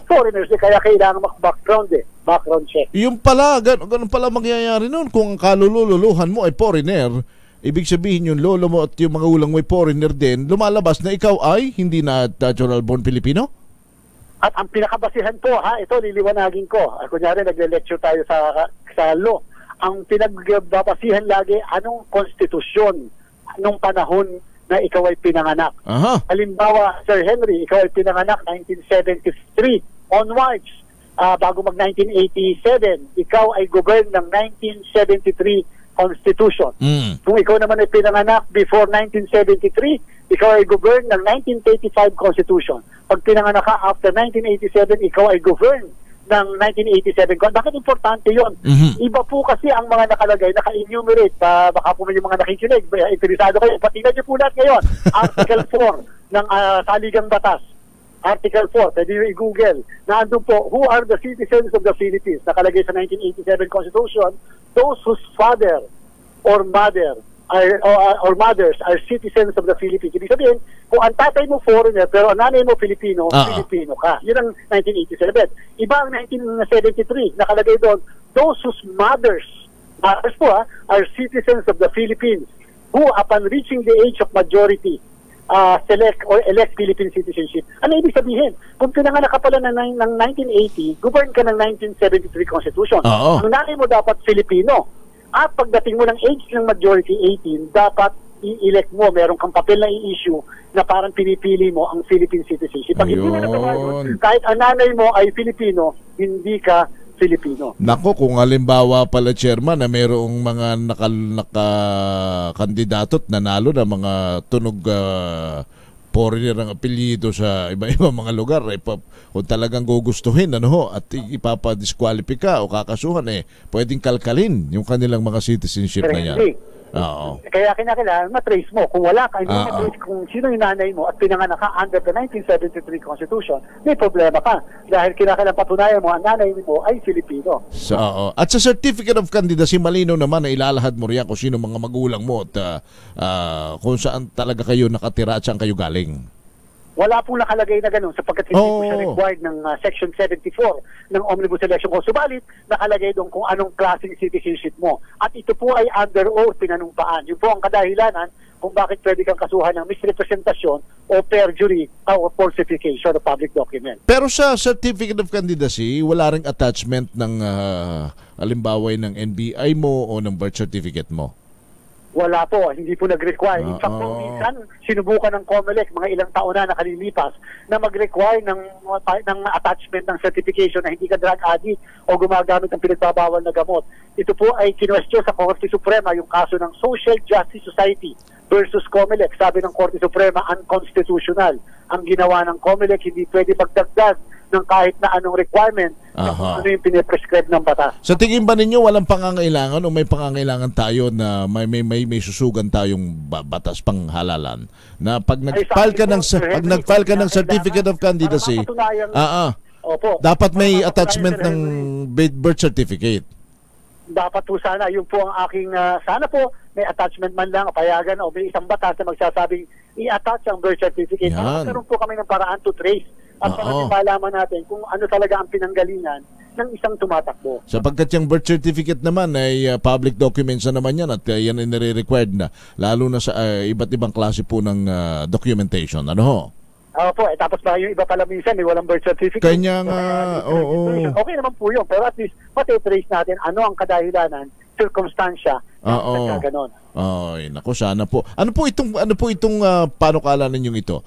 Foreigners, kaya kailangan background check. Yung pala, ganun pala mangyayari nun. Kung ang kalululuhan mo ay foreigner, ibig sabihin yung lolo mo at yung mga ulang mo ay foreigner din, lumalabas na ikaw ay hindi na natural born Filipino? At ang pinakabasihan po, ito liliwanagin ko. Kunyari, nagle-lecture tayo sa law. Ang pinagbabasihan lagi, anong konstitusyon nung panahon na ikaw ay pinanganak. Halimbawa, Sir Henry, ikaw ay pinanganak 1973 onwards. Bago mag-1987, ikaw ay govern ng 1973 Constitution. Kung ikaw naman ay pinanganak before 1973, ikaw ay govern ng 1935 Constitution. Pag pinanganak ka after 1987, ikaw ay govern ng 1987. Bakit importante yun? Iba po kasi ang mga nakalagay, naka-enumerate. Baka po may mga nakikinig, interesado kayo. Patingnan niyo po lahat ngayon. Article 4 ng Saligang Batas. Article 4, pwede nyo i-google. Naandun po, who are the citizens of the Philippines? Nakalagay sa 1987 Constitution, those whose father or mother or mothers are citizens of the Philippines. Ibig sabihin, kung ang tatay mo foreigner pero ang nanay mo Filipino, Filipino ka. Yun ang 1987. Iba ang 1973, nakalagay doon, those whose mothers po are citizens of the Philippines who upon reaching the age of majority select or elect Philippine citizenship. Ano ibig sabihin? Kung pinanganak ka pala ng 1980, govern ka ng 1973 Constitution. Ang nanay mo dapat Filipino. At pagdating mo ng age ng majority 18, dapat i-elect mo, meron kang papel na i-issue na parang pinipili mo ang Philippine citizenship. Pag hindi na naman, kahit ang nanay mo ay Filipino, hindi ka Filipino. Nako, kung halimbawa pala, Chairman, na mayroong mga nakakandidato at nanalo na mga tunog foreigner ang apelyido sa iba-ibang mga lugar, kung talagang gugustuhin at ipapadisqualify o kakasuhan, pwedeng kalkalin yung kanilang mga citizenship na yan. Kaya kinakailangan matrace mo. Kung wala ka, hindi matrace kung sino yung nanay mo at pinanganak ka under the 1973 Constitution, may problema ka. Dahil kinakailangan patunayan mo ang nanay mo ay Filipino. At sa Certificate of Candidacy, malinaw naman na ilalahad mo riyan kung sino mga magulang mo at kung saan talaga kayo nakatira at saan kayo galing. Wala pong nakalagay na ganun sapagkat hindi po siya required ng Section 74 ng Omnibus Election Code. Subalit, nakalagay doon kung anong klaseng citizenship mo. At ito po ay under oath pinanumpaan. Yun po ang kadahilanan kung bakit pwede kang kasuhan ng misrepresentasyon o perjury o falsification of public document. Pero sa Certificate of Candidacy, wala ring attachment ng halimbawa ng NBI mo o ng birth certificate mo? Wala po, hindi po nag-require. In fact, minsan, sinubukan ng COMELEC mga ilang taon na nakalilipas na mag-require ng attachment ng certification na hindi ka drug addict o gumagamit ng pinagbabawal na gamot. Ito po ay kinwestiyon sa Korte Suprema yung kaso ng Social Justice Society versus COMELEC. Sabi ng Korte Suprema, unconstitutional. Ang ginawa ng COMELEC, hindi pwede magdagdag ng kahit na anong requirement ano yung piniprescribe ng batas. Sa tingin ba ninyo walang pangangailangan o may pangangailangan tayo na may susugan tayong batas panghalalan na pag nag-file ka ng Certificate of Candidacy, dapat may attachment ng birth certificate. Dapat po sana, yun po ang aking, sana po may attachment man lang, payagan o may isang batas na magsasabing i-attach ang birth certificate. Meron po kami ng paraan to trace at malaman natin kung ano talaga ang pinanggalingan ng isang tumatakbo. Sapagkat yung birth certificate naman ay public documents na naman yan at yan ay nire-required na lalo na sa iba't ibang klase po ng documentation. Tapos yung iba pala minsan may walang birth certificate. Kanya nga, okay naman po yun, pero at least matitrace natin ano ang kadahilanan, circumstansya, ganon. Nako, sana po. Ano po itong panukala ninyong ito?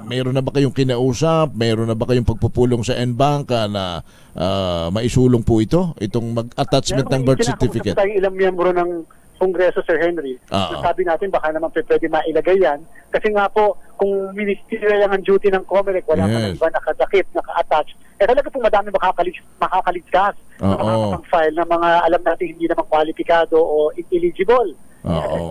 Mayroon na ba kayong kinausap? Mayroon na ba kayong pagpupulong sa NBank na maisulong po ito? Itong mag-attachment ng birth certificate? Tayong ilang miyembro ng Kongreso, Sir Henry. Sabi natin baka naman pwede mailagay yan. Kasi nga po, kung ministerial ang duty ng COMELEC, wala pa ng iba nakadakip, naka-attach. Talaga po madami makakaligtas na makakapag-file ng mga alam natin hindi naman kwalipikado o eligible.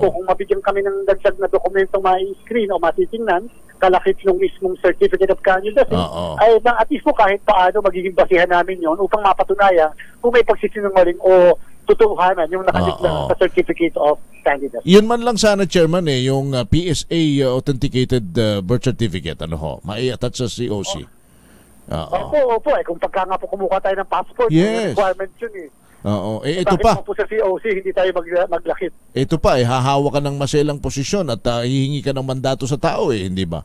Kung mabigyan kami ng dagdag na dokumentong ma-screen o matitingnan, kalakip ng mismong Certificate of Candidacy, ay at least po kahit paano magiging basihan namin yon upang mapatunayan kung may pagsisinungaling o tutuhanan yung nakadikla sa Certificate of Candidacy. Yun man lang sana, Chairman, yung PSA authenticated birth certificate, mai-attach sa COC. Opo. Kung pagka nga po kumuha tayo ng passport, requirement yun ito pa. Po sa COC, hindi tayo maglakit. Ito pa, hahawa ka ng maselang posisyon at hihingi ka ng mandato sa tao, hindi ba?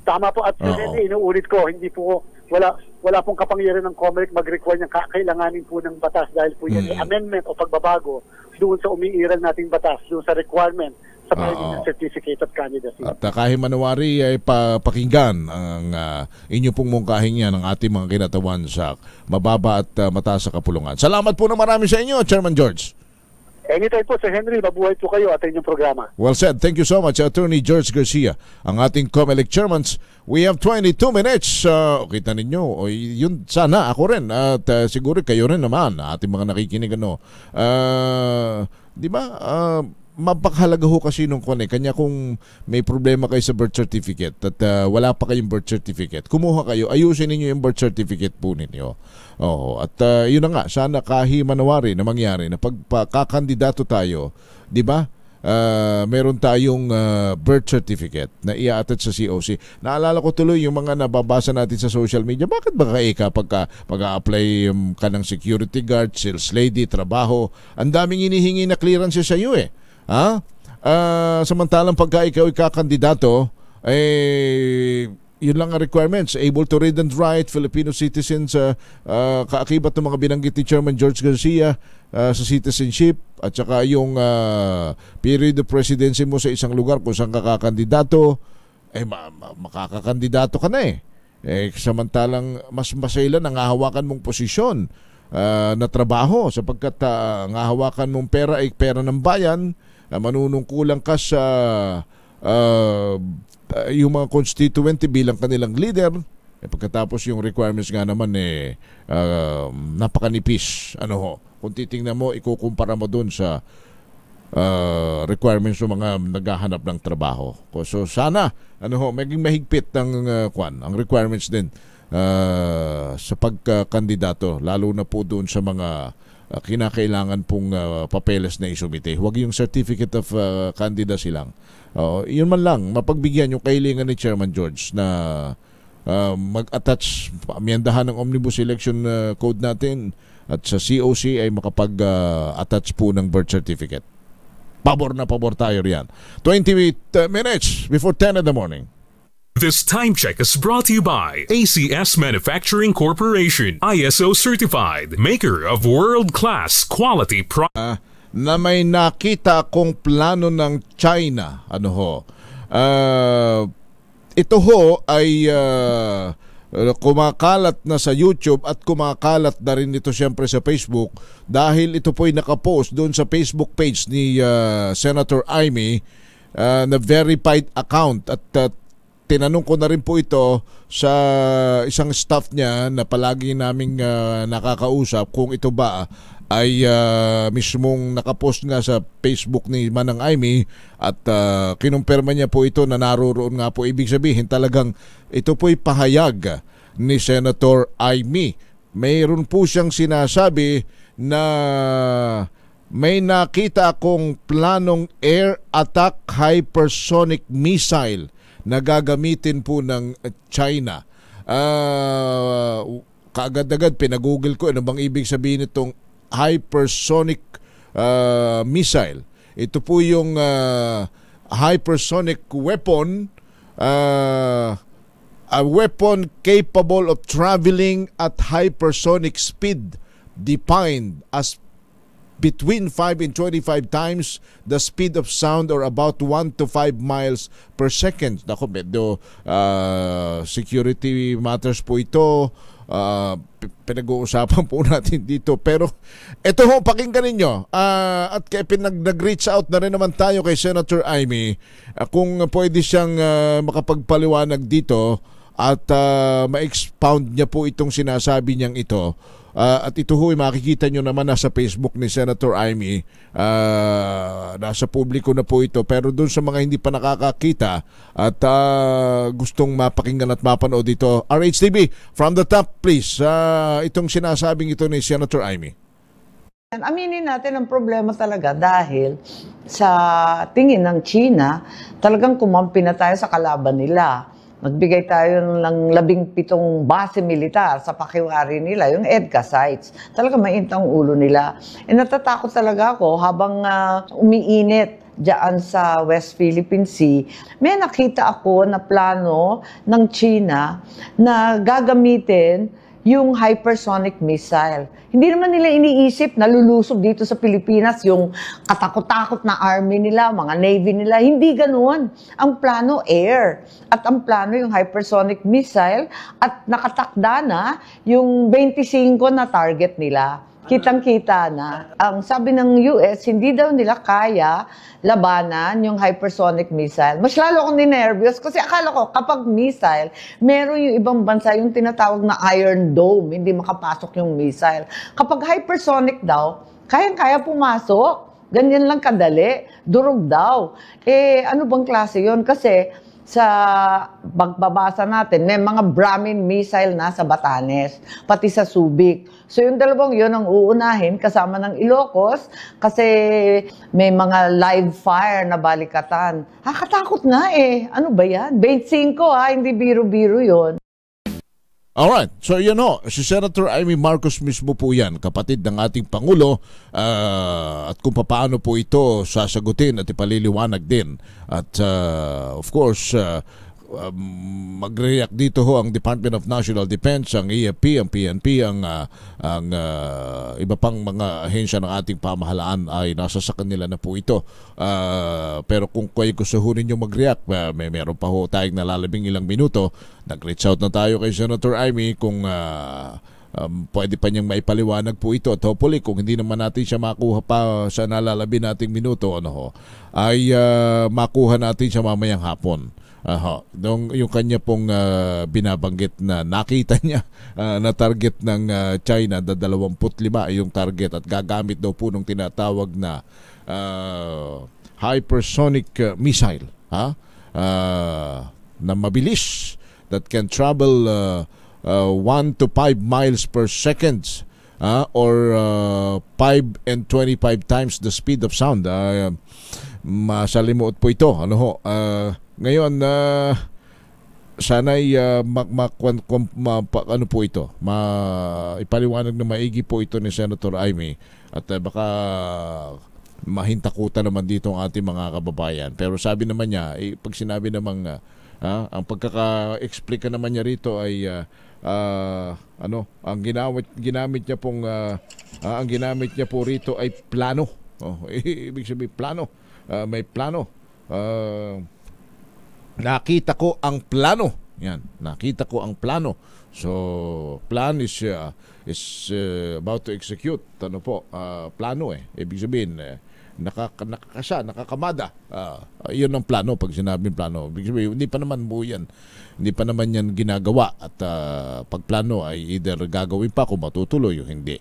Tama po, at inuulit ko, hindi po, wala pong kapangyarihan ng COMELEC mag-require ng kailanganin po ng batas dahil po yan amendment o pagbabago doon sa umiiral nating batas, doon sa requirement sa pagiging ng Certificate of Candidacy. At kahit Manawari ay pakinggan ang inyo pong mungkahin yan ng ating mga kinatawan sa mababa at mataas sa kapulungan. Salamat po na marami sa inyo, Chairman George. Anytime po, Sir Henry, mabuhay po kayo at inyong programa. Well said. Thank you so much, Attorney George Garcia, ang ating COMELEC chairman. We have 22 minutes. Kita ninyo, yun sana ako rin at siguro kayo rin naman, ating mga nakikinig. Di ba? Mapakahalaga ho kasi nung kanya kung may problema kayo sa birth certificate at wala pa kayong birth certificate, kumuha kayo, ayusin ninyo yung birth certificate po ninyo. At yun na nga, sana kahimanawari na mangyari na pagkakandidato tayo, di ba? Meron tayong birth certificate na i-attach sa COC. Naalala ko tuloy yung mga nababasa natin sa social media. Bakit ba pagka mag-a-apply ka ng security guard, sales lady, trabaho, ang daming hinihingi na clearance sa iyo samantalang pagka ikaw ikakandidato, yun lang ang requirements. Able to read and write, Filipino citizens, kaakibat ng mga binanggit ni Chairman George Garcia sa citizenship, at saka yung period of presidency mo sa isang lugar kung saan ka kakandidato, makakakandidato ka na samantalang mas masailan ang hahawakan mong posisyon na trabaho, sapagkat ang hahawakan mong pera ay pera ng bayan, manunungkulan ka sa yung mga constituent bilang kanilang leader. Pagkatapos yung requirements nga naman napakanipis. Kung titingnan mo, ikukumpara mo dun sa requirements ng mga naghahanap ng trabaho. So sana maging mahigpit ang requirements din sa pagkakandidato, lalo na po doon sa mga kinakailangan pong papeles na isumite. Huwag yung certificate of candidacy lang. Yun man lang, mapagbigyan yung kahilingan ni Chairman George na mag-attach, amyendahan ng Omnibus Election Code natin, at sa COC ay makapag-attach po ng birth certificate. Pabor na pabor tayo riyan. 20 minutes before 10 in the morning. This time check is brought to you by ACS Manufacturing Corporation, ISO certified, maker of world-class quality products. Na may nakita akong plano ng China. Ito ho ay kumakalat na sa YouTube at kumakalat na rin ito siyempre sa Facebook, dahil ito po ay nakapost doon sa Facebook page ni Senator Amy na verified account, at tinanong ko na rin po ito sa isang staff niya na palagi naming nakakausap kung ito ba ay mismong nakapost nga sa Facebook ni Manang Amy, at kinumpirma niya po ito na naroroon nga po. Ibig sabihin talagang ito po'y pahayag ni Senator Amy. Mayroon po siyang sinasabi na may nakita akong planong air attack hypersonic missile na gagamitin po ng China. Kaagad-agad pinag-google ko ano bang ibig sabihin itong hypersonic missile. Ito po yung hypersonic weapon, a weapon capable of traveling at hypersonic speed defined as between 5 and 25 times the speed of sound, or about 1 to 5 miles per second. Nako, medyo security matters po ito. Pinag-uusapan po natin dito. Pero ito ho, pakinggan ninyo. At nag-reach out na rin naman tayo kay Senator Amy kung pwede siyang makapagpaliwanag dito at ma-expound niya po itong sinasabi niyang ito. At ito ho, makikita nyo naman nasa Facebook ni Senator Amy. Nasa publiko na po ito. Pero doon sa mga hindi pa nakakakita at gustong mapakinggan at mapanood dito, RHTV, from the top please, itong sinasabing ito ni Senator Amy. Aminin natin ang problema talaga dahil sa tingin ng China, talagang kumampi na tayo sa kalaban nila. Nagbigay tayo ng 17 base militar sa pakiwari nila, yung EDCA sites. Talaga mainit ang ulo nila. Natatakot talaga ako habang umiinit dyan sa West Philippine Sea. May nakita ako na plano ng China na gagamitin yung hypersonic missile. Hindi naman nila iniisip na lulusob dito sa Pilipinas yung katakot-takot na army nila, mga navy nila. Hindi ganoon. Ang plano, air. At ang plano, yung hypersonic missile. At nakatakda na yung 25 na target nila. kitang-kita na. Ang sabi ng US, hindi daw nila kaya labanan yung hypersonic missile. Mas lalo akong ninervyos kasi akala ko kapag missile, meron yung ibang bansa yung tinatawag na Iron Dome, hindi makapasok yung missile. Kapag hypersonic daw, kayang-kaya pumasok. Ganyan lang kadali, durog daw. Ano bang klase yun? Kasi sa pagbabasa natin, may mga Brahmin missile na sa Batanes, pati sa Subic. So yung dalawang yun ang uunahin kasama ng Ilocos kasi may mga live fire na balikatan. Katakot nga Ano ba yan? 25 hindi biro-biro yun. Alright, so yun si Senator Amy Marcos mismo po yan, kapatid ng ating Pangulo, at kung paano po ito sasagutin at ipaliliwanag din. At of course, mag-react dito ang Department of National Defense, ang EFP, ang PNP, ang iba pang mga ahensya ng ating pamahalaan ay nasa sa kanila na po ito. Pero kung kayo gusto ninyo mag-react, meron pa ho tayong nalalabing ilang minuto. Nag-reach out na tayo kay Senator Amy kung pwede pa niyang maipaliwanag po ito. At hopefully, kung hindi naman natin siya makuha pa sa nalalabi nating minuto, ay makuha natin siya mamayang hapon. Yung kanya pong binabanggit na nakita niya na target ng China na 25 yung target at gagamit daw po ng tinatawag na hypersonic missile na mabilis that can travel 1 to 5 miles per second or 5 and 25 times the speed of sound. Masalimuot po ito. Ngayon, sana'y ano po ito, ipaliwanag na maigi po ito ni Senator Amy at baka mahintakutan naman dito ang ating mga kababayan. Pero sabi naman niya, pag sinabi namang ang pagkaka-explica naman niya rito ay ang ginamit niya pong ang ginamit niya po rito ay plano. Ibig sabihin plano. May plano. Nakita ko ang plano. Yan, nakita ko ang plano. So, plan is about to execute. Plano Ibig sabihin, nakakamada. Yun ang plano pag sinabing plano. Ibig sabihin, hindi pa naman buo yan. Hindi pa naman yan ginagawa. At pag plano ay either gagawin pa kung matutuloy o hindi.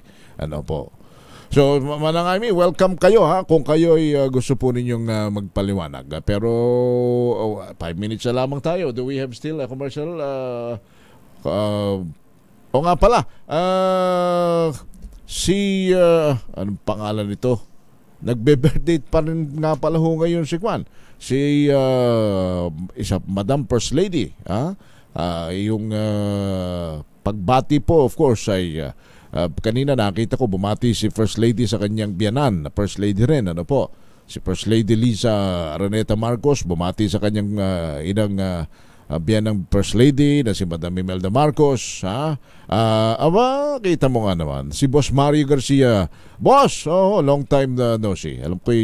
So, Manang Amy, welcome kayo kung kayo ay gusto po ninyong magpaliwanag. Pero 5 minutes na lamang tayo. Do we have still a commercial? O nga pala, anong pangalan nito? Nagbe-birthday pa rin nga pala ho ngayon si Juan. Si isa Madam First Lady. Yung pagbati po, of course, ay kanina nakita ko bumati si First Lady sa kanyang biyanan, First Lady rin, si First Lady Liza Araneta Marcos bumati sa kanyang inang biyanang First Lady na si Madam Imelda Marcos. Kita mo nga naman si Boss Mario Garcia. Boss, long time no see. Alam ko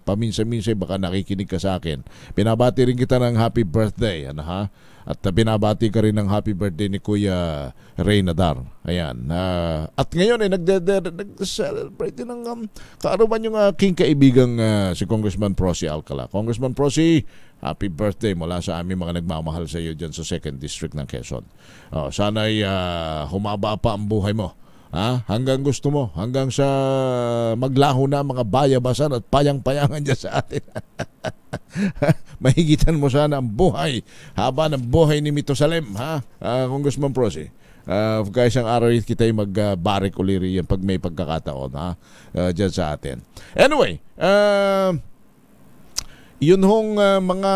paminsan-minsan baka nakikinig ka sa akin. Binabati rin kita ng happy birthday, At binabati ka rin ng happy birthday ni Kuya Ray Nadar. Ayan. At ngayon ay nag-celebrate din ng kaarawan yung aking kaibigang si Congressman Prosy Alcala. Congressman Prosy, happy birthday mula sa aming mga nagmamahal sa iyo dyan sa 2nd District ng Quezon. Sana'y humaba pa ang buhay mo. Hanggang gusto mo, hanggang sa maglaho na mga bayabasan at payang-payangan dyan sa atin. Mahigitan mo sana ang buhay, haba ng buhay ni Mitusalem, Congressman Prosy. Guys, ang araw kita mag-barik uliri yan pag may pagkakataon, dyan sa atin. Anyway, yun hong mga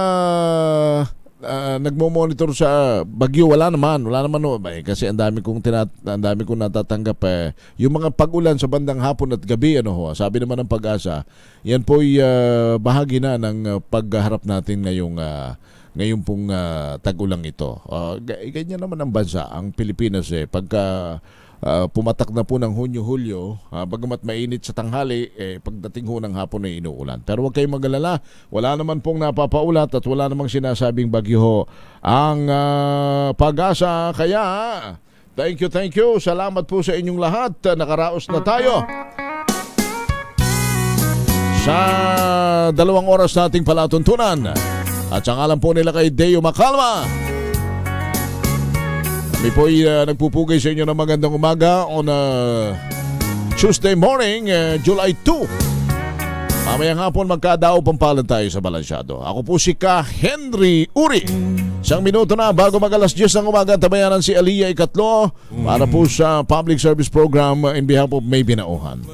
nagmo-monitor sa bagyo, wala naman kasi ang dami kong natatanggap yung mga pag-ulan sa bandang hapon at gabi sabi naman ng Pag-asa, yan po ay bahagi na ng pagharap natin ngayong pong tag-ulang ito. Ganyan naman ang bansa, ang Pilipinas pagka pumatak na po ng Hunyo-Hulyo, bagamat mainit sa tanghali, pagdating ho ng hapon ay inuulan. Pero huwag kayong mag-alala, wala naman pong napapaulat at wala namang sinasabing bagyo ho ang Pag-asa. Kaya Thank you. Salamat po sa inyong lahat. Nakaraos na tayo sa 2 oras nating palatuntunan. At sa ngalan po nila kay Deo Macalma, kami po ay nagpupugay sa inyo ng magandang umaga on Tuesday morning, July 2. Mamayang hapon magkadao pampalan tayo sa Balansyado. Ako po si Ka Henry Uri. Isang minuto na bago mag-alas 10 ng umaga, tabayanan si Aliyah Ikatlo para po sa public service program in behalf of May Binauhan.